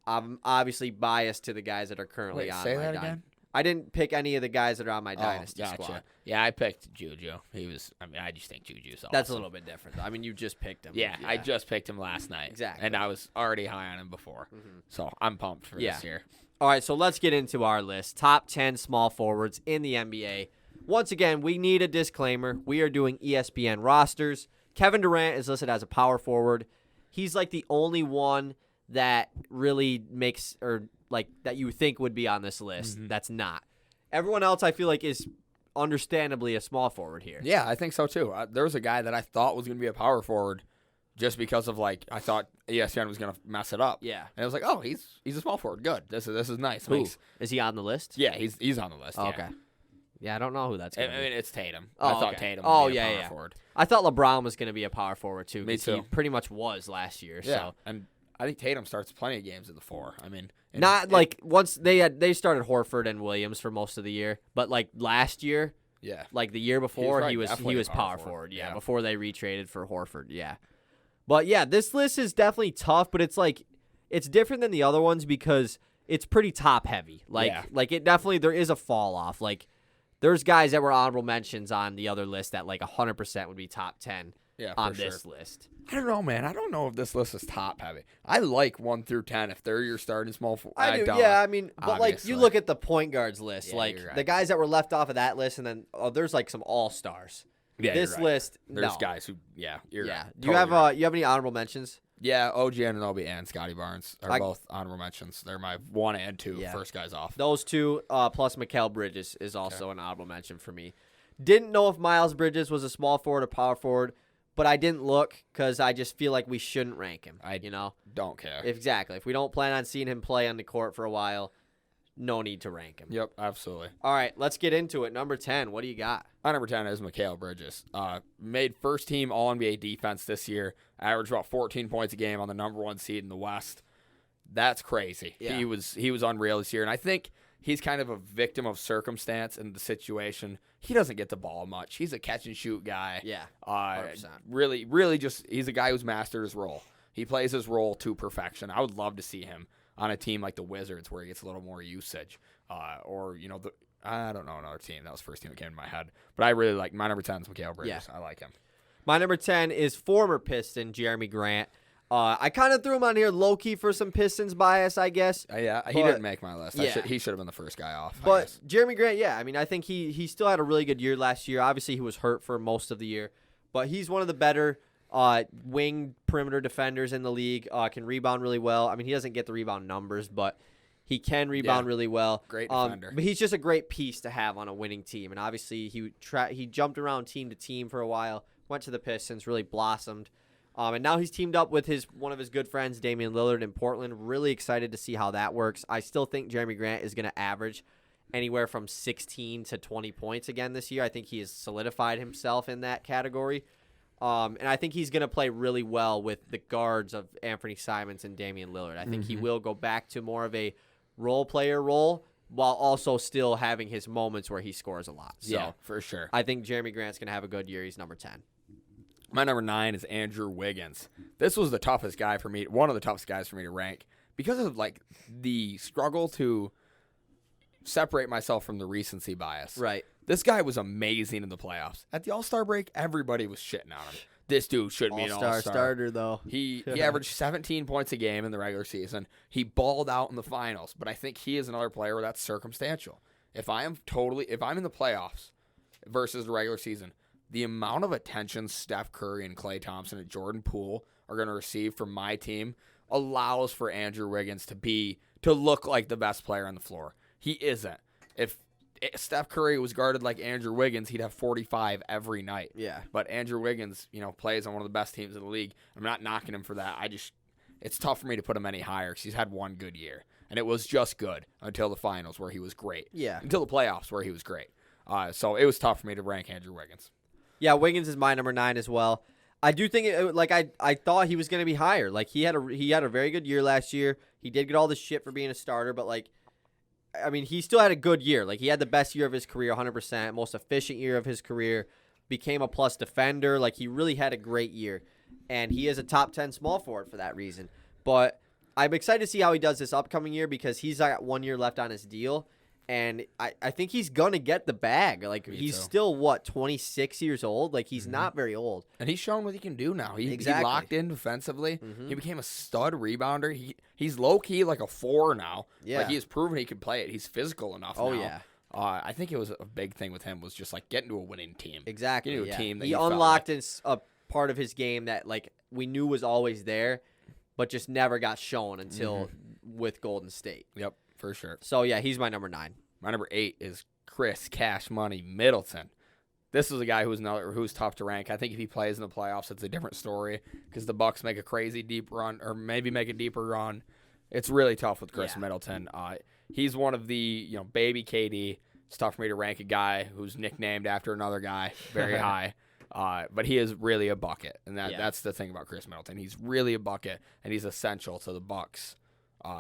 I'm obviously biased to the guys that are currently on my dynasty. Again? I didn't pick any of the guys that are on my dynasty squad. Yeah, I picked Juju. I just think Juju's awesome. That's a little bit different. I mean, you just picked him. Yeah, I just picked him last night. Exactly. And I was already high on him before. So I'm pumped for this year. All right, so let's get into our list. Top 10 small forwards in the NBA. Once again, we need a disclaimer. We are doing ESPN rosters. Kevin Durant is listed as a power forward. He's the only one that really makes that you think would be on this list. That's not. Everyone else I feel is understandably a small forward here. Yeah, I think so too. There was a guy that I thought was going to be a power forward just because of I thought ESPN was going to mess it up. Yeah. And I was like, "Oh, he's a small forward. Good. This is nice." Who? Is he on the list? Yeah, he's on the list. Oh, okay. Yeah, I don't know who that's going to be. I mean, it's Tatum. Oh, I thought okay. Tatum would be a power forward. I thought LeBron was going to be a power forward too. Me too. He pretty much was last year. Yeah. So. And I think Tatum starts plenty of games at the 4. I mean, once they started Horford and Williams for most of the year, but like last year, yeah, like the year before, he was power forward. Yeah, before they retraded for Horford. Yeah, but yeah, this list is definitely tough, but it's like it's different than the other ones because it's pretty top heavy. Like it definitely there is a fall off. Like there's guys that were honorable mentions on the other list that like 100% would be top 10 on this list. I don't know, man. I don't know if this list is top heavy. I like 1 through 10 if they're your starting small forward. I do. Yeah, I mean, but like you look at the point guards list, like the guys that were left off of that list, and then there's like some all stars. Yeah, this list, there's guys who, you're right. Do you have you have any honorable mentions? Yeah, OG Anunoby and Scotty Barnes are both honorable mentions. They're my 1 and 2 first guys off. Those two, plus Mikal Bridges is also an honorable mention for me. Didn't know if Miles Bridges was a small forward or power forward, but I didn't look because I just feel like we shouldn't rank him. Don't care. Exactly. If we don't plan on seeing him play on the court for a while, no need to rank him. Yep, absolutely. All right, let's get into it. Number 10, what do you got? My number 10 is Mikal Bridges. Made first team All-NBA defense this year. Averaged about 14 points a game on the number 1 seed in the West. That's crazy. Yeah. He was unreal this year, and I think he's kind of a victim of circumstance and the situation. He doesn't get the ball much. He's a catch-and-shoot guy. Yeah, 100%. Really just he's a guy who's mastered his role. He plays his role to perfection. I would love to see him on a team like the Wizards where he gets a little more usage. I don't know another team. That was the first team that came to my head. But I really like my number 10 is Mikal Bridges. Yeah. I like him. My number 10 is former Piston Jeremy Grant. I kind of threw him on here low-key for some Pistons bias, I guess. He didn't make my list. Yeah. He should have been the first guy off. But Jeremy Grant, I mean, I think he still had a really good year last year. Obviously, he was hurt for most of the year. But he's one of the better wing perimeter defenders in the league. Can rebound really well. I mean, he doesn't get the rebound numbers, but he can rebound really well. Great defender. But he's just a great piece to have on a winning team. And obviously, he jumped around team to team for a while, went to the Pistons, really blossomed. And now he's teamed up with one of his good friends, Damian Lillard, in Portland. Really excited to see how that works. I still think Jeremy Grant is going to average anywhere from 16 to 20 points again this year. I think he has solidified himself in that category. And I think he's going to play really well with the guards of Anthony Simons and Damian Lillard. I think he will go back to more of a role player role while also still having his moments where he scores a lot. So yeah, for sure. I think Jeremy Grant's going to have a good year. He's number 10. My number 9 is Andrew Wiggins. This was the toughest guy for me, one of the toughest guys for me to rank because of like the struggle to separate myself from the recency bias. Right. This guy was amazing in the playoffs. At the All-Star break, everybody was shitting on him. This dude should be an All-Star starter, though. He averaged 17 points a game in the regular season. He balled out in the finals, but I think he is another player where that's circumstantial. If I'm in the playoffs versus the regular season, the amount of attention Steph Curry and Klay Thompson and Jordan Poole are going to receive from my team allows for Andrew Wiggins to look like the best player on the floor. He isn't. If Steph Curry was guarded like Andrew Wiggins, he'd have 45 every night. Yeah. But Andrew Wiggins, plays on one of the best teams in the league. I'm not knocking him for that. It's tough for me to put him any higher because he's had one good year. And it was just good until the finals where he was great. Yeah. Until the playoffs where he was great. So it was tough for me to rank Andrew Wiggins. Yeah, Wiggins is my number 9 as well. I do think I thought he was going to be higher. Like he had a very good year last year. He did get all this shit for being a starter, but he still had a good year. Like he had the best year of his career, 100%, most efficient year of his career. Became a plus defender. Like he really had a great year, and he is a top 10 small forward for that reason. But I'm excited to see how he does this upcoming year because he's got 1 year left on his deal. And I think he's going to get the bag. He's still, 26 years old? Like, he's not very old. And he's shown what he can do now. He locked in defensively. He became a stud rebounder. He's low-key like a 4 now. Yeah. Like, he has proven he can play it. He's physical enough now. Oh, yeah. I think it was a big thing with him was just, getting to a winning team. Exactly, Getting to a team that he unlocked a part of his game that, we knew was always there, but just never got shown until with Golden State. Yep. For sure. So, yeah, he's my number 9. My number 8 is Chris Cash Money Middleton. This is a guy who's tough to rank. I think if he plays in the playoffs, it's a different story because the Bucks make a crazy deep run or maybe make a deeper run. It's really tough with Chris Middleton. He's one of the, baby KD. It's tough for me to rank a guy who's nicknamed after another guy very high. But he is really a bucket, and that's the thing about Chris Middleton. He's really a bucket, and he's essential to the Bucks'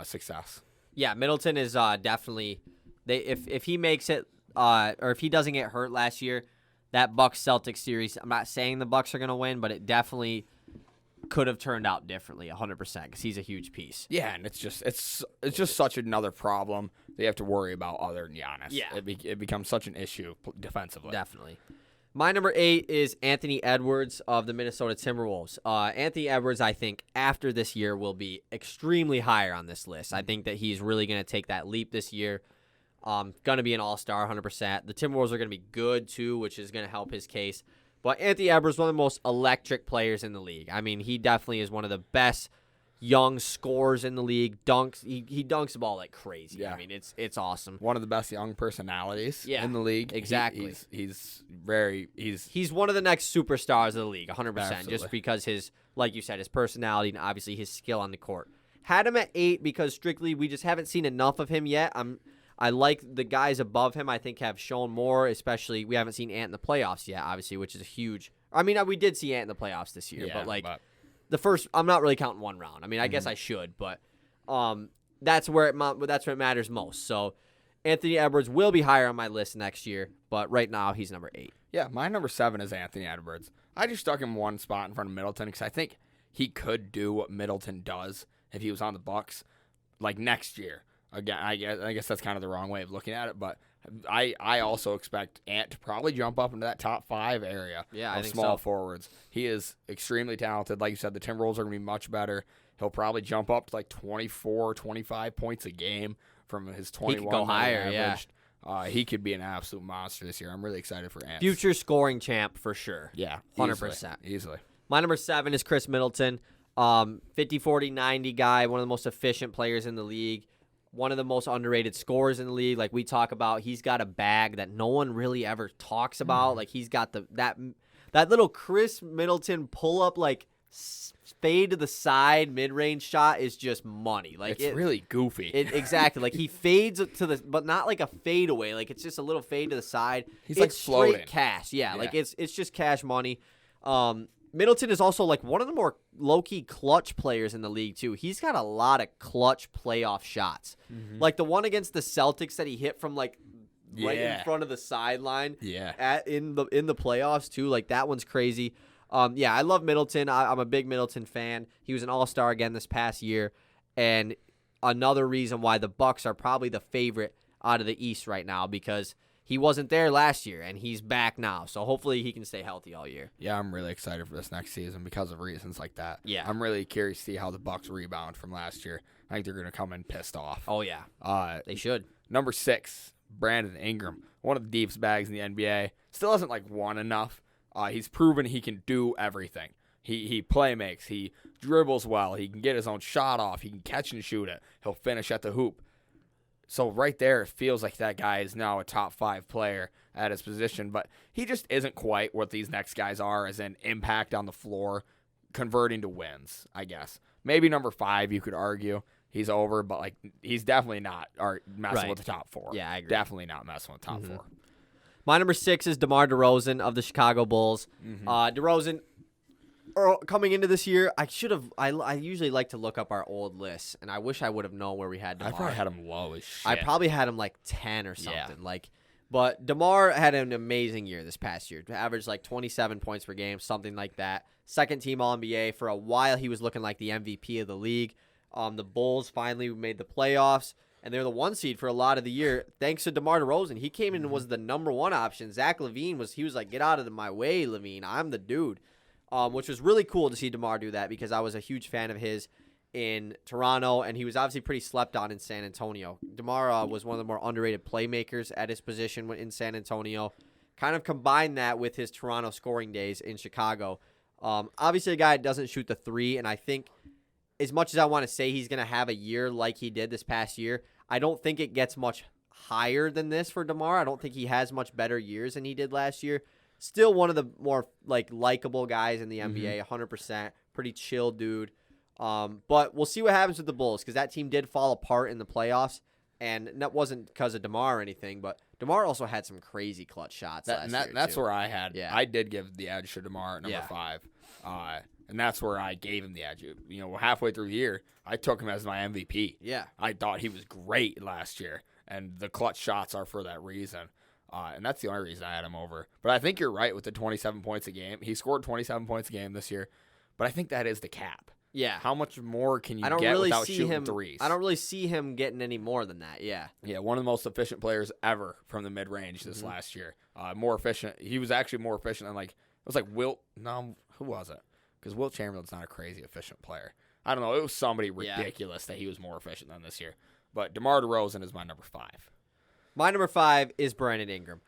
success. Yeah, Middleton is definitely if he makes it or if he doesn't get hurt last year, that Bucks Celtics series. I'm not saying the Bucks are going to win, but it definitely could have turned out differently 100% because he's a huge piece. Yeah, and it's just such another problem they have to worry about other than Giannis. Yeah, it becomes such an issue defensively. Definitely. My number 8 is Anthony Edwards of the Minnesota Timberwolves. Anthony Edwards, I think, after this year will be extremely higher on this list. I think that he's really going to take that leap this year. Going to be an all-star 100%. The Timberwolves are going to be good, too, which is going to help his case. But Anthony Edwards, one of the most electric players in the league. I mean, he definitely is one of the best young scorers in the league. Dunks. He dunks the ball like crazy. Yeah. I mean, it's awesome. One of the best young personalities in the league. Exactly. He's one of the next superstars of the league, 100%. Absolutely. Just because his, like you said, his personality and obviously his skill on the court. Had him at 8 because strictly we just haven't seen enough of him yet. I like the guys above him. I think have shown more. Especially we haven't seen Ant in the playoffs yet, obviously, which is a huge. I mean, we did see Ant in the playoffs this year, but the first, I'm not really counting one round. I mean, I guess I should, but that's where it matters most. So Anthony Edwards will be higher on my list next year, but right now he's number 8. Yeah, my number 7 is Anthony Edwards. I just stuck him one spot in front of Middleton because I think he could do what Middleton does if he was on the Bucks, like next year. Again, I guess that's kind of the wrong way of looking at it, but I also expect Ant to probably jump up into that top 5 area of small forwards. He is extremely talented. Like you said, the Timberwolves are going to be much better. He'll probably jump up to like 24, 25 points a game from his 21. He could go higher, averaged. He could be an absolute monster this year. I'm really excited for Ant. Future scoring champ for sure. Yeah, 100%. Easily. My number 7 is Chris Middleton. 50, 40, 90 guy, one of the most efficient players in the league. One of the most underrated scorers in the league. Like we talk about, he's got a bag that no one really ever talks about. Like he's got that little Chris Middleton pull-up, like fade to the side mid-range shot is just money. Like it's really goofy. Exactly. Like he fades to the, but not like a fade away. Like it's just a little fade to the side. He's like floating. Straight cash. Yeah. Like it's just cash money. Middleton is also like one of the more low-key clutch players in the league too. He's got a lot of clutch playoff shots. Like the one against the Celtics that he hit from like right in front of the sideline. Yeah. In the playoffs too. Like that one's crazy. Yeah, I love Middleton. I'm a big Middleton fan. He was an all-star again this past year, and another reason why the Bucks are probably the favorite out of the East right now because he wasn't there last year, and he's back now. So hopefully he can stay healthy all year. Yeah, I'm really excited for this next season because of reasons like that. Yeah. I'm really curious to see how the Bucks rebound from last year. I think they're going to come in pissed off. Oh, yeah. They should. Number 6, Brandon Ingram, one of the deepest bags in the NBA. Still hasn't, won enough. He's proven he can do everything. He play makes. He dribbles well. He can get his own shot off. He can catch and shoot it. He'll finish at the hoop. So right there, it feels like that guy is now a top 5 player at his position, but he just isn't quite what these next guys are as an impact on the floor, converting to wins, I guess. Maybe number 5, you could argue. He's over, but he's definitely not messing with the top 4. Yeah, I agree. Definitely not messing with top 4. My number 6 is DeMar DeRozan of the Chicago Bulls. DeRozan, coming into this year, I usually like to look up our old lists, and I wish I would have known where we had DeMar. I probably had him low as shit. I probably had him 10 or something. Yeah. But DeMar had an amazing year this past year. Averaged 27 points per game, something like that. Second team All-NBA. For a while, he was looking like the MVP of the league. The Bulls finally made the playoffs, and they're the 1 seed for a lot of the year. Thanks to DeMar DeRozan. He came in and was the number 1 option. Zach LaVine was like, get out of my way, LaVine. I'm the dude. Which was really cool to see DeMar do that because I was a huge fan of his in Toronto, and he was obviously pretty slept on in San Antonio. DeMar was one of the more underrated playmakers at his position in San Antonio. Kind of combined that with his Toronto scoring days in Chicago. Obviously, a guy that doesn't shoot the 3, and I think as much as I want to say he's going to have a year like he did this past year, I don't think it gets much higher than this for DeMar. I don't think he has much better years than he did last year. Still one of the more likable guys in the NBA, 100%. Pretty chill dude. But we'll see what happens with the Bulls because that team did fall apart in the playoffs, and that wasn't because of DeMar or anything, but DeMar also had some crazy clutch shots last year. That's too. where I had. Yeah. I did give the edge to DeMar at number 5. And that's where I gave him the edge. You know, halfway through the year, I took him as my MVP. Yeah. I thought he was great last year, and the clutch shots are for that reason. And that's the only reason I had him over. But I think you're right with the 27 points a game. He scored 27 points a game this year, but I think that is the cap. Yeah. How much more can you I don't get really without see shooting him, threes? I don't really see him getting any more than that. Yeah. Yeah, one of the most efficient players ever from the mid-range this last year. More efficient. He was actually more efficient than, it was like Wilt. No, who was it? Because Wilt Chamberlain's not a crazy efficient player. I don't know. It was somebody ridiculous that he was more efficient than this year. But DeMar DeRozan is my number 5. My number 5 is Brandon Ingram.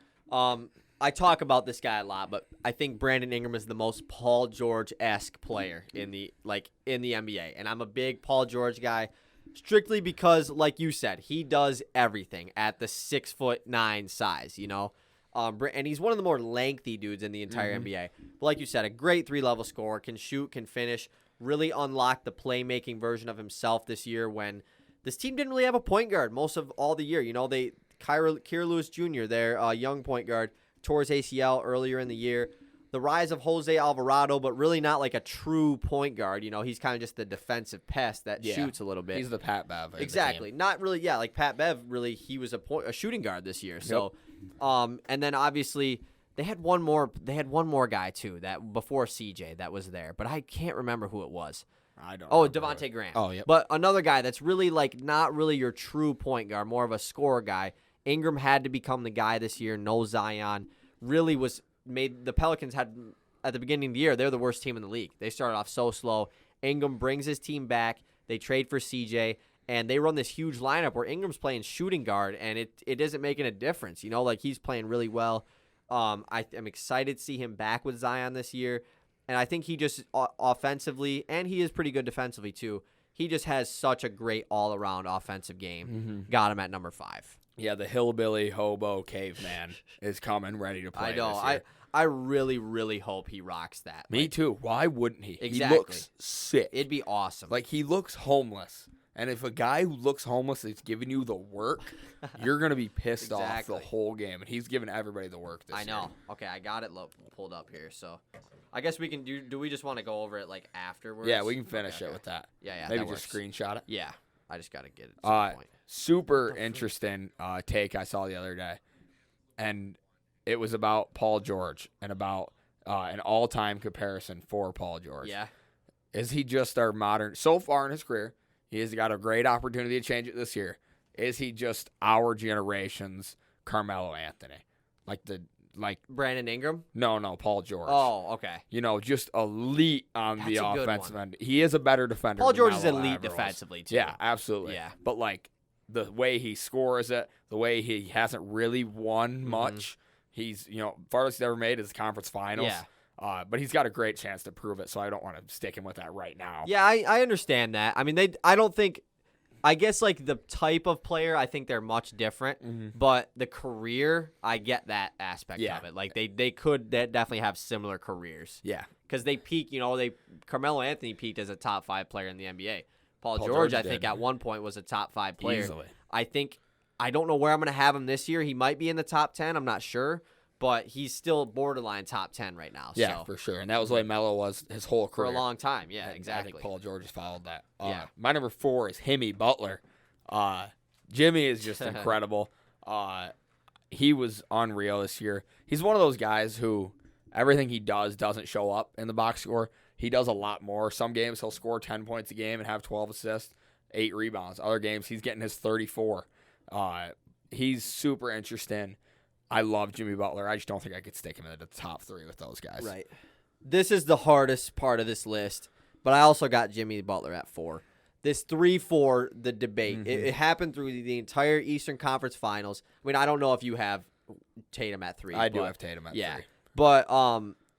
I talk about this guy a lot, but I think Brandon Ingram is the most Paul George-esque player in the NBA. And I'm a big Paul George guy strictly because, like you said, he does everything at the 6'9" size, you know? And he's one of the more lengthy dudes in the entire NBA. But like you said, a great 3-level scorer, can shoot, can finish, really unlocked the playmaking version of himself this year when this team didn't really have a point guard most of all the year. You know, Kira Lewis Jr., their young point guard, tore his ACL earlier in the year. The rise of Jose Alvarado, but really not like a true point guard. You know, he's kind of just the defensive pest that shoots a little bit. He's the Pat Bev. Exactly. Not really, like Pat Bev, really, he was a shooting guard this year. So, and then obviously they had one more guy too that before CJ that was there, but I can't remember who it was. I don't. Oh, Devontae Graham. Oh, yeah. But another guy that's really not really your true point guard, more of a scorer guy. Ingram had to become the guy this year. No Zion. Really the Pelicans had, at the beginning of the year, they're the worst team in the league. They started off so slow. Ingram brings his team back. They trade for CJ, and they run this huge lineup where Ingram's playing shooting guard, and it isn't making a difference. You know, like he's playing really well. I'm excited to see him back with Zion this year. And I think he just offensively, and he is pretty good defensively too, he just has such a great all-around offensive game. Got him at number 5. Yeah, the hillbilly hobo caveman is coming ready to play. I know. This year. I really, really hope he rocks that. Me too. Why wouldn't he? Exactly. He looks sick. It'd be awesome. Like, he looks homeless. And if a guy who looks homeless is giving you the work, you're going to be pissed off the whole game. And he's giving everybody the work this year. I know. Okay, I got it pulled up here. So I guess we can do we just want to go over it like afterwards? Yeah, we can finish it with that. Yeah, maybe that just works. screenshot it. Yeah, I just got to get it at some point. Super interesting take I saw the other day. And it was about Paul George and about an all-time comparison for Paul George. Yeah. Is he just our modern, so far in his career, he has got a great opportunity to change it this year. Is he just our generation's Carmelo Anthony? Like Brandon Ingram? No, Paul George. Oh, okay. You know, just elite on That's the a good offensive one. end. He is a better defender. Paul than George is Melo elite ever was. defensively, too. Yeah, absolutely. Yeah. But, like, the way he scores it, the way he hasn't really won much, he's, farthest he's ever made is the conference finals. Yeah. But he's got a great chance to prove it, so I don't want to stick him with that right now. Yeah, I understand that. I mean, I guess, like, the type of player, I think they're much different. But the career, I get that aspect of it. Like, they definitely have similar careers. Yeah. Because they peak, Carmelo Anthony peaked as a top 5 player in the NBA. Paul George, I think, at one point was a top 5 player. Easily. I don't know where I'm going to have him this year. He might be in the top 10. I'm not sure. But he's still borderline top 10 right now. Yeah, so. for sure. And that was the way Melo was his whole career. For a long time. Yeah, and exactly. I think Paul George has followed that. Yeah. My number 4 is Jimmy Butler. Jimmy is just incredible. He was unreal this year. He's one of those guys who everything he does doesn't show up in the box score. He does a lot more. Some games he'll score 10 points a game and have 12 assists, 8 rebounds. Other games he's getting his 34. He's super interesting. I love Jimmy Butler. I just don't think I could stick him in the top 3 with those guys. Right. This is the hardest part of this list, but I also got Jimmy Butler at 4. This 3-4, the debate. It happened through the entire Eastern Conference Finals. I mean, I don't know if you have Tatum at 3. I do have Tatum at 3. But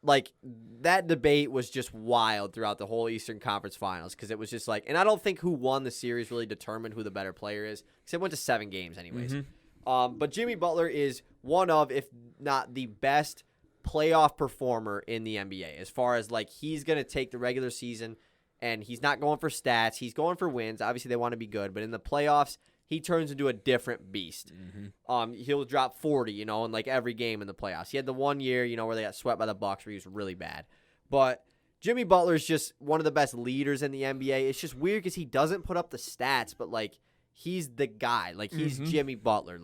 like that debate was just wild throughout the whole Eastern Conference Finals because it was just like, and I don't think who won the series really determined who the better player is because it went to 7 games anyways. But Jimmy Butler is one of, if not the best playoff performer in the NBA as far as like he's going to take the regular season and he's not going for stats. He's going for wins. Obviously, they want to be good, but in the playoffs, he turns into a different beast. He'll drop 40, in like every game in the playoffs. He had the 1 year, where they got swept by the Bucks where he was really bad. But Jimmy Butler is just one of the best leaders in the NBA. It's just weird because he doesn't put up the stats, but he's the guy. He's Jimmy Butler.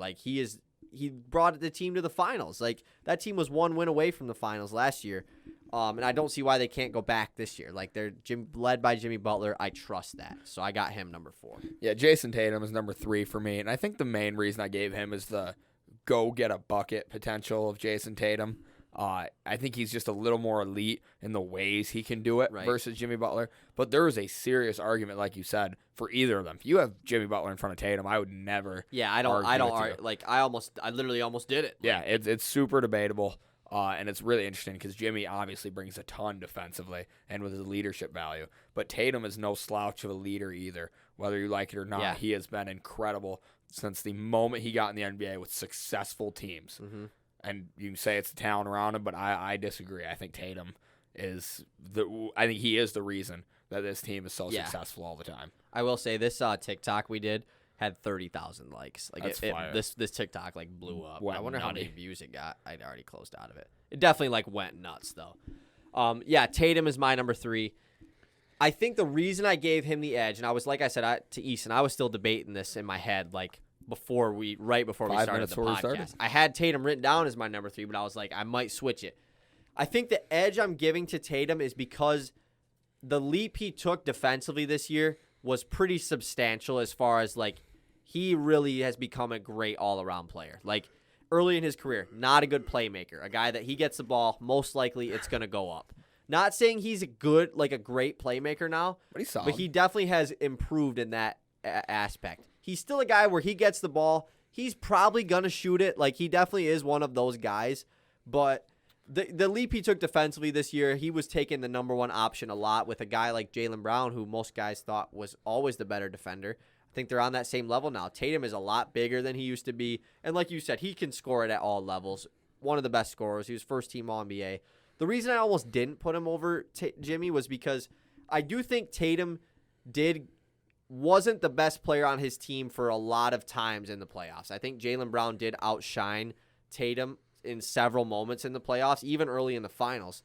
He brought the team to the finals. That team was 1 win away from the finals last year. And I don't see why they can't go back this year. They're led by Jimmy Butler. I trust that. So I got him number 4. Yeah, Jason Tatum is number 3 for me. And I think the main reason I gave him is the go get a bucket potential of Jason Tatum. I think he's just a little more elite in the ways he can do it versus Jimmy Butler. But there is a serious argument, like you said, for either of them. If you have Jimmy Butler in front of Tatum, I would never. Yeah, I don't. I literally almost did it. Yeah, it's super debatable, and it's really interesting because Jimmy obviously brings a ton defensively and with his leadership value. But Tatum is no slouch of a leader either, whether you like it or not. Yeah. He has been incredible since the moment he got in the NBA with successful teams. And you can say it's the talent around him, but I disagree. I think Tatum is he is the reason that this team is so successful all the time. I will say this TikTok we did had 30,000 likes. That's fire. This TikTok blew up. Went I wonder how nutty. many views it got. I'd already closed out of it. It definitely went nuts though. Tatum is my number 3. I think the reason I gave him the edge, and I was like I said to Easton, I was still debating this in my head before we started the podcast. I had Tatum written down as my number 3, but I was like, I might switch it. I think the edge I'm giving to Tatum is because the leap he took defensively this year was pretty substantial as far as he really has become a great all-around player. Early in his career, not a good playmaker, a guy that he gets the ball, most likely it's going to go up. Not saying he's a great playmaker now, But he's solid. but he definitely has improved in that aspect. He's still a guy where he gets the ball, he's probably going to shoot it. He definitely is one of those guys. But the leap he took defensively this year, he was taking the number 1 option a lot with a guy like Jaylen Brown, who most guys thought was always the better defender. I think they're on that same level now. Tatum is a lot bigger than he used to be. And like you said, he can score it at all levels. One of the best scorers. He was first-team All-NBA. The reason I almost didn't put him over Jimmy was because I do think Tatum wasn't the best player on his team for a lot of times in the playoffs. I think Jaylen Brown did outshine Tatum in several moments in the playoffs, even early in the finals,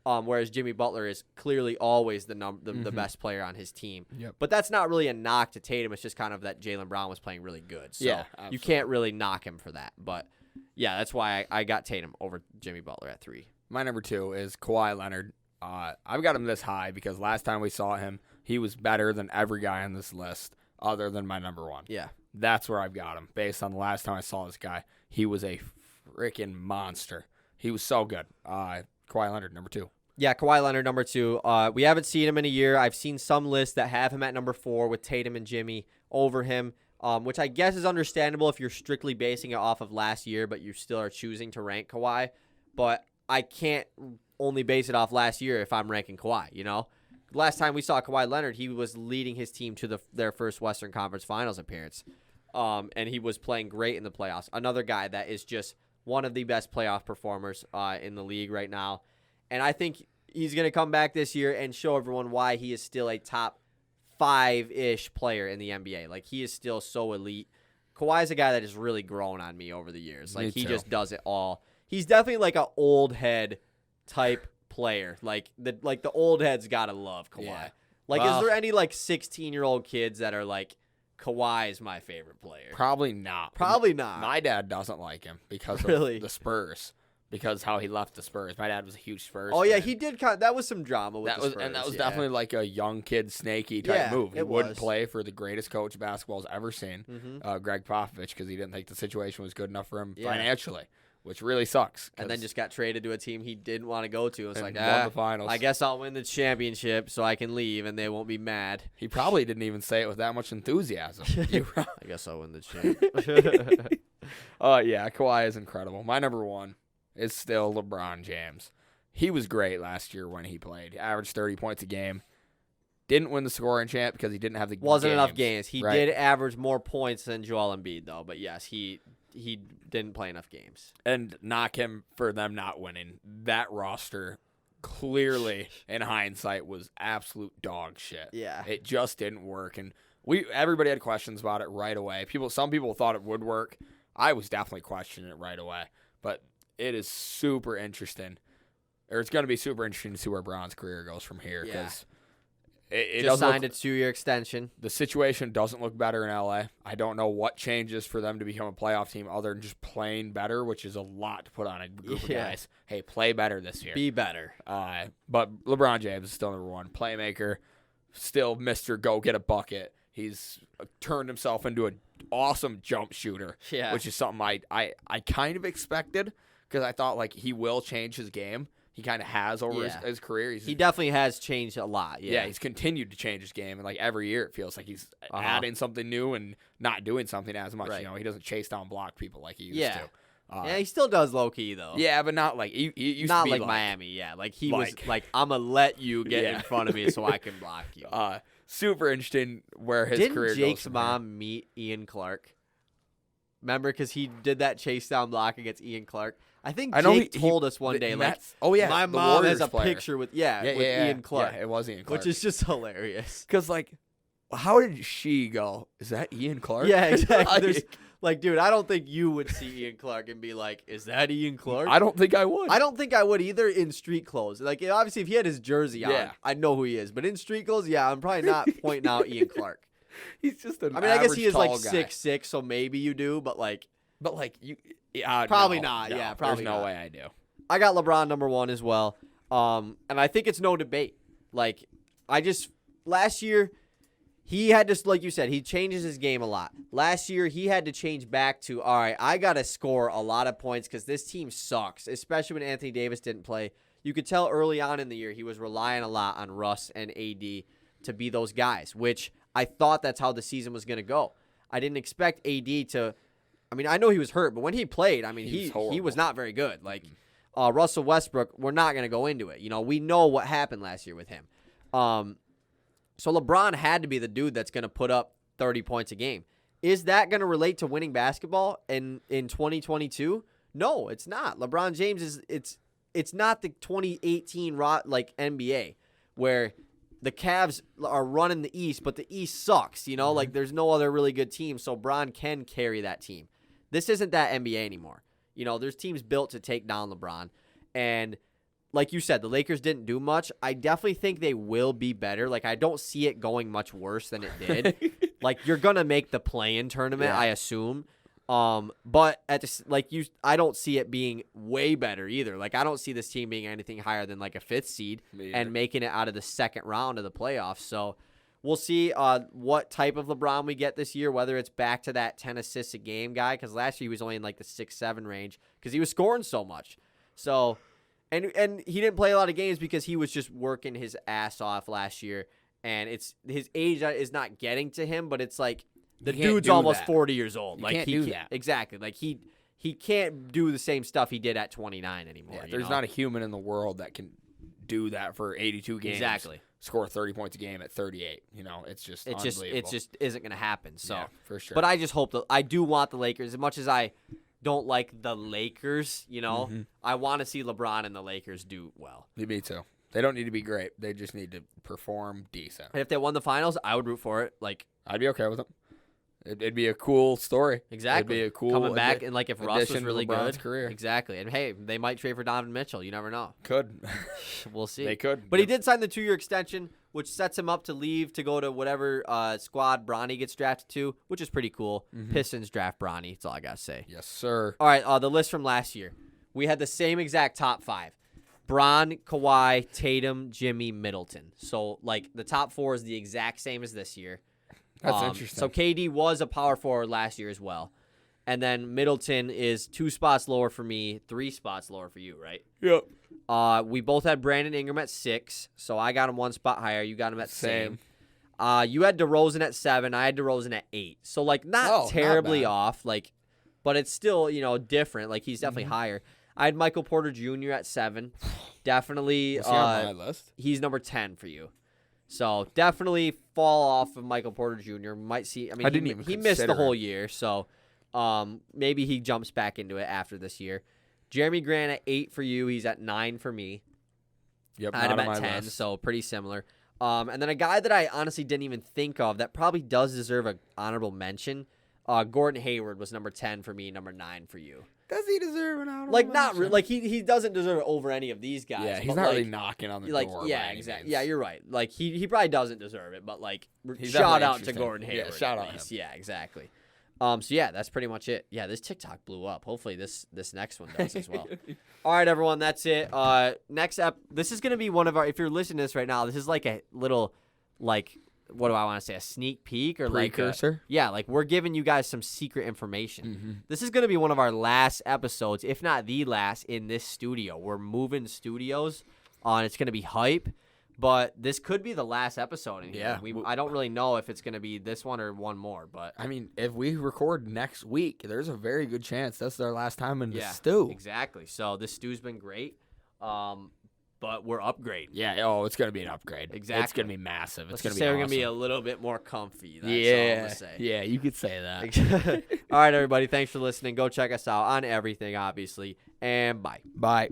whereas Jimmy Butler is clearly always the best player on his team. Yep. But that's not really a knock to Tatum. It's just kind of that Jaylen Brown was playing really good. So you can't really knock him for that. But, yeah, that's why I got Tatum over Jimmy Butler at 3. My number 2 is Kawhi Leonard. I've got him this high because last time we saw him, he was better than every guy on this list other than my number 1. Yeah. That's where I've got him. Based on the last time I saw this guy, he was a freaking monster. He was so good. Kawhi Leonard, number 2. Yeah, Kawhi Leonard, number 2. We haven't seen him in a year. I've seen some lists that have him at number 4 with Tatum and Jimmy over him, which I guess is understandable if you're strictly basing it off of last year, but you still are choosing to rank Kawhi. But I can't only base it off last year if I'm ranking Kawhi, Last time we saw Kawhi Leonard, he was leading his team to their first Western Conference Finals appearance, and he was playing great in the playoffs. Another guy that is just one of the best playoff performers in the league right now, and I think he's going to come back this year and show everyone why he is still a top 5-ish player in the NBA. He is still so elite. Kawhi's a guy that has really grown on me over the years. He just does it all. He's definitely an old head type player. The old heads gotta love Kawhi. Yeah. Is there any 16-year-old kids that are Kawhi is my favorite player? Probably not. Probably not. My dad doesn't like him because of the Spurs. Because how he left the Spurs. My dad was a huge Spurs fan. Yeah, he did that was some drama with the Spurs. And that was definitely a young kid snaky type move. He wouldn't play for the greatest coach basketball's ever seen, Greg Popovich, because he didn't think the situation was good enough for him financially. Which really sucks. And then just got traded to a team he didn't want to go to. It's won the finals. I guess I'll win the championship so I can leave and they won't be mad. He probably didn't even say it with that much enthusiasm. I guess I'll win the champ. Yeah, Kawhi is incredible. My number 1 is still LeBron James. He was great last year when he played. He averaged 30 points a game. Didn't win the scoring champ because he didn't have the Wasn't enough games. He did average more points than Joel Embiid, though. But, yes, he didn't play enough games. And knock him for them not winning. That roster clearly, in hindsight, was absolute dog shit. Yeah. It just didn't work. And Everybody had questions about it right away. Some people thought it would work. I was definitely questioning it right away. But it is super interesting. Or it's going to be super interesting to see where Braun's career goes from here. Because it just signed a 2-year extension. The situation doesn't look better in LA. I don't know what changes for them to become a playoff team other than just playing better, which is a lot to put on a group of guys. Hey, play better this year. Be better. But LeBron James is still number one. Playmaker, still Mr. Go Get a Bucket. He's turned himself into an awesome jump shooter, which is something I kind of expected because I thought like he will change his game. He kind of has over his career. He definitely has changed a lot. Yeah, he's continued to change his game, and like every year it feels like he's adding something new and not doing something as much. Right. You know, he doesn't chase down block people like he used to. Yeah, he still does low key though. Yeah, but not like he used not to be like Miami. Yeah, like he was like, I'm gonna let you get in front of me so I can block you. Super interesting where his career goes. Didn't Jake's from mom meet Ian Clark? Remember, because he did that chase down block against Ian Clark. I think Jake told us one day, like, my mom has a picture with Ian Clark. Yeah, it was Ian Clark. Which is just hilarious. Because, like, how did she go, is that Ian Clark? Yeah, exactly. Like, dude, I don't think you would see Ian Clark and be like, is that Ian Clark? I don't think I would. I don't think I would either in street clothes. Like, obviously, if he had his jersey on, I'd know who he is. But in street clothes, I'm probably not pointing out Ian Clark. He's just an I guess he is like guy. 6'6", so maybe you do, but like you probably no, not. No, Yeah, probably there's no not. way I do. I got LeBron number one as well. And I think it's no debate. Like, last year, he had to, like you said, he changes his game a lot. Last year, he had to change back to, all right, I got to score a lot of points because this team sucks, especially when Anthony Davis didn't play. You could tell early on in the year he was relying a lot on Russ and AD to be those guys, which I thought that's how the season was going to go. I didn't expect AD to – I mean, I know he was hurt, but when he played, I mean, he was not very good. Like, Russell Westbrook, we're not going to go into it. You know, we know what happened last year with him. So LeBron had to be the dude that's going to put up 30 points a game. Is that going to relate to winning basketball in 2022? No, it's not. LeBron James is it's not the 2018 like NBA where the Cavs are running the East, but the East sucks. You know, like there's no other really good team, so Bron can carry that team. This isn't that NBA anymore. You know, there's teams built to take down LeBron, and like you said, the Lakers didn't do much. I definitely think they will be better. Like, I don't see it going much worse than it did. Like, you're going to make the play-in tournament, I assume. But I don't see it being way better either. Like, I don't see this team being anything higher than like a 5th seed and making it out of the second round of the playoffs. So we'll see what type of LeBron we get this year, whether it's back to that 10 assists a game guy, because last year he was only in like the 6-7 range because he was scoring so much. So... And he didn't play a lot of games because he was just working his ass off last year. And it's his age is not getting to him, but it's like the dude's almost 40 years old. Like, he can't do that. Exactly. Like he can't do the same stuff he did at 29 anymore. Yeah, there's not a human in the world that can do that for 82 games. Exactly. Score 30 points a game at 38. You know, it's just unbelievable. It just isn't going to happen. So for sure. But I just hope I do want the Lakers as much as I don't like the Lakers, you know. I want to see LeBron and the Lakers do well. Me too. They don't need to be great. They just need to perform decent. And if they won the finals, I would root for it. Like, I'd be okay with them. It'd be a cool story. Exactly. It'd be a cool coming back and like if Russ was really good. Career. Exactly. And hey, they might trade for Donovan Mitchell. You never know. Could. We'll see. They could. But he did sign the 2-year extension, which sets him up to leave to go to whatever squad Bronny gets drafted to, which is pretty cool. Pistons draft Bronny. That's all I got to say. Yes, sir. All right, the list from last year. We had the same exact top 5. Bron, Kawhi, Tatum, Jimmy, Middleton. So, like, the top 4 is the exact same as this year. That's interesting. So, KD was a power forward last year as well. And then Middleton is 2 spots lower for me, 3 spots lower for you, right? Yep. We both had Brandon Ingram at 6, so I got him 1 spot higher. You got him at same. You had DeRozan at 7. I had DeRozan at 8. So, like, not terribly off, like, but it's still, you know, different. Like, he's definitely higher. I had Michael Porter Jr. at 7. Definitely. Was he on my list? He's number 10 for you. So definitely fall off of Michael Porter Jr. Might see. I mean, he missed the whole year, so maybe he jumps back into it after this year. Jeremy Grant at 8 for you. He's at 9 for me. Yep. I had him at 10, so pretty similar. And then a guy that I honestly didn't even think of that probably does deserve an honorable mention. Gordon Hayward was number 10 for me, number 9 for you. Does he deserve an honorable Like not mention? like he doesn't deserve it over any of these guys. Yeah, he's but not really like, knocking on the like door. yeah, by any exactly. means. Yeah, you're right. Like he probably doesn't deserve it, but like He's shout definitely out to interesting. Gordon Hayward. Yeah, shout at out least. him. Yeah, exactly. So yeah, that's pretty much it. Yeah, this TikTok blew up. Hopefully this next one does as well. All right, everyone, that's it. Next up, this is gonna be one of our. If you're listening to this right now, this is like a little, like, what do I want to say? A sneak peek or Precursor? like we're giving you guys some secret information. Mm-hmm. This is gonna be one of our last episodes, if not the last, in this studio. We're moving studios. It's gonna be hype. But this could be the last episode in here. Yeah. I don't really know if it's going to be this one or one more. But I mean, if we record next week, there's a very good chance that's our last time in the yeah, stew. exactly. So this stew's been great, but we're upgrading. Yeah. Oh, it's gonna be an upgrade. Exactly. It's gonna be massive. Let's It's gonna just be say awesome. we're going to be a little bit more comfy. That's all I'm yeah. going to say. Yeah. You could say that. All right, everybody. Thanks for listening. Go check us out on everything, obviously. And bye. Bye.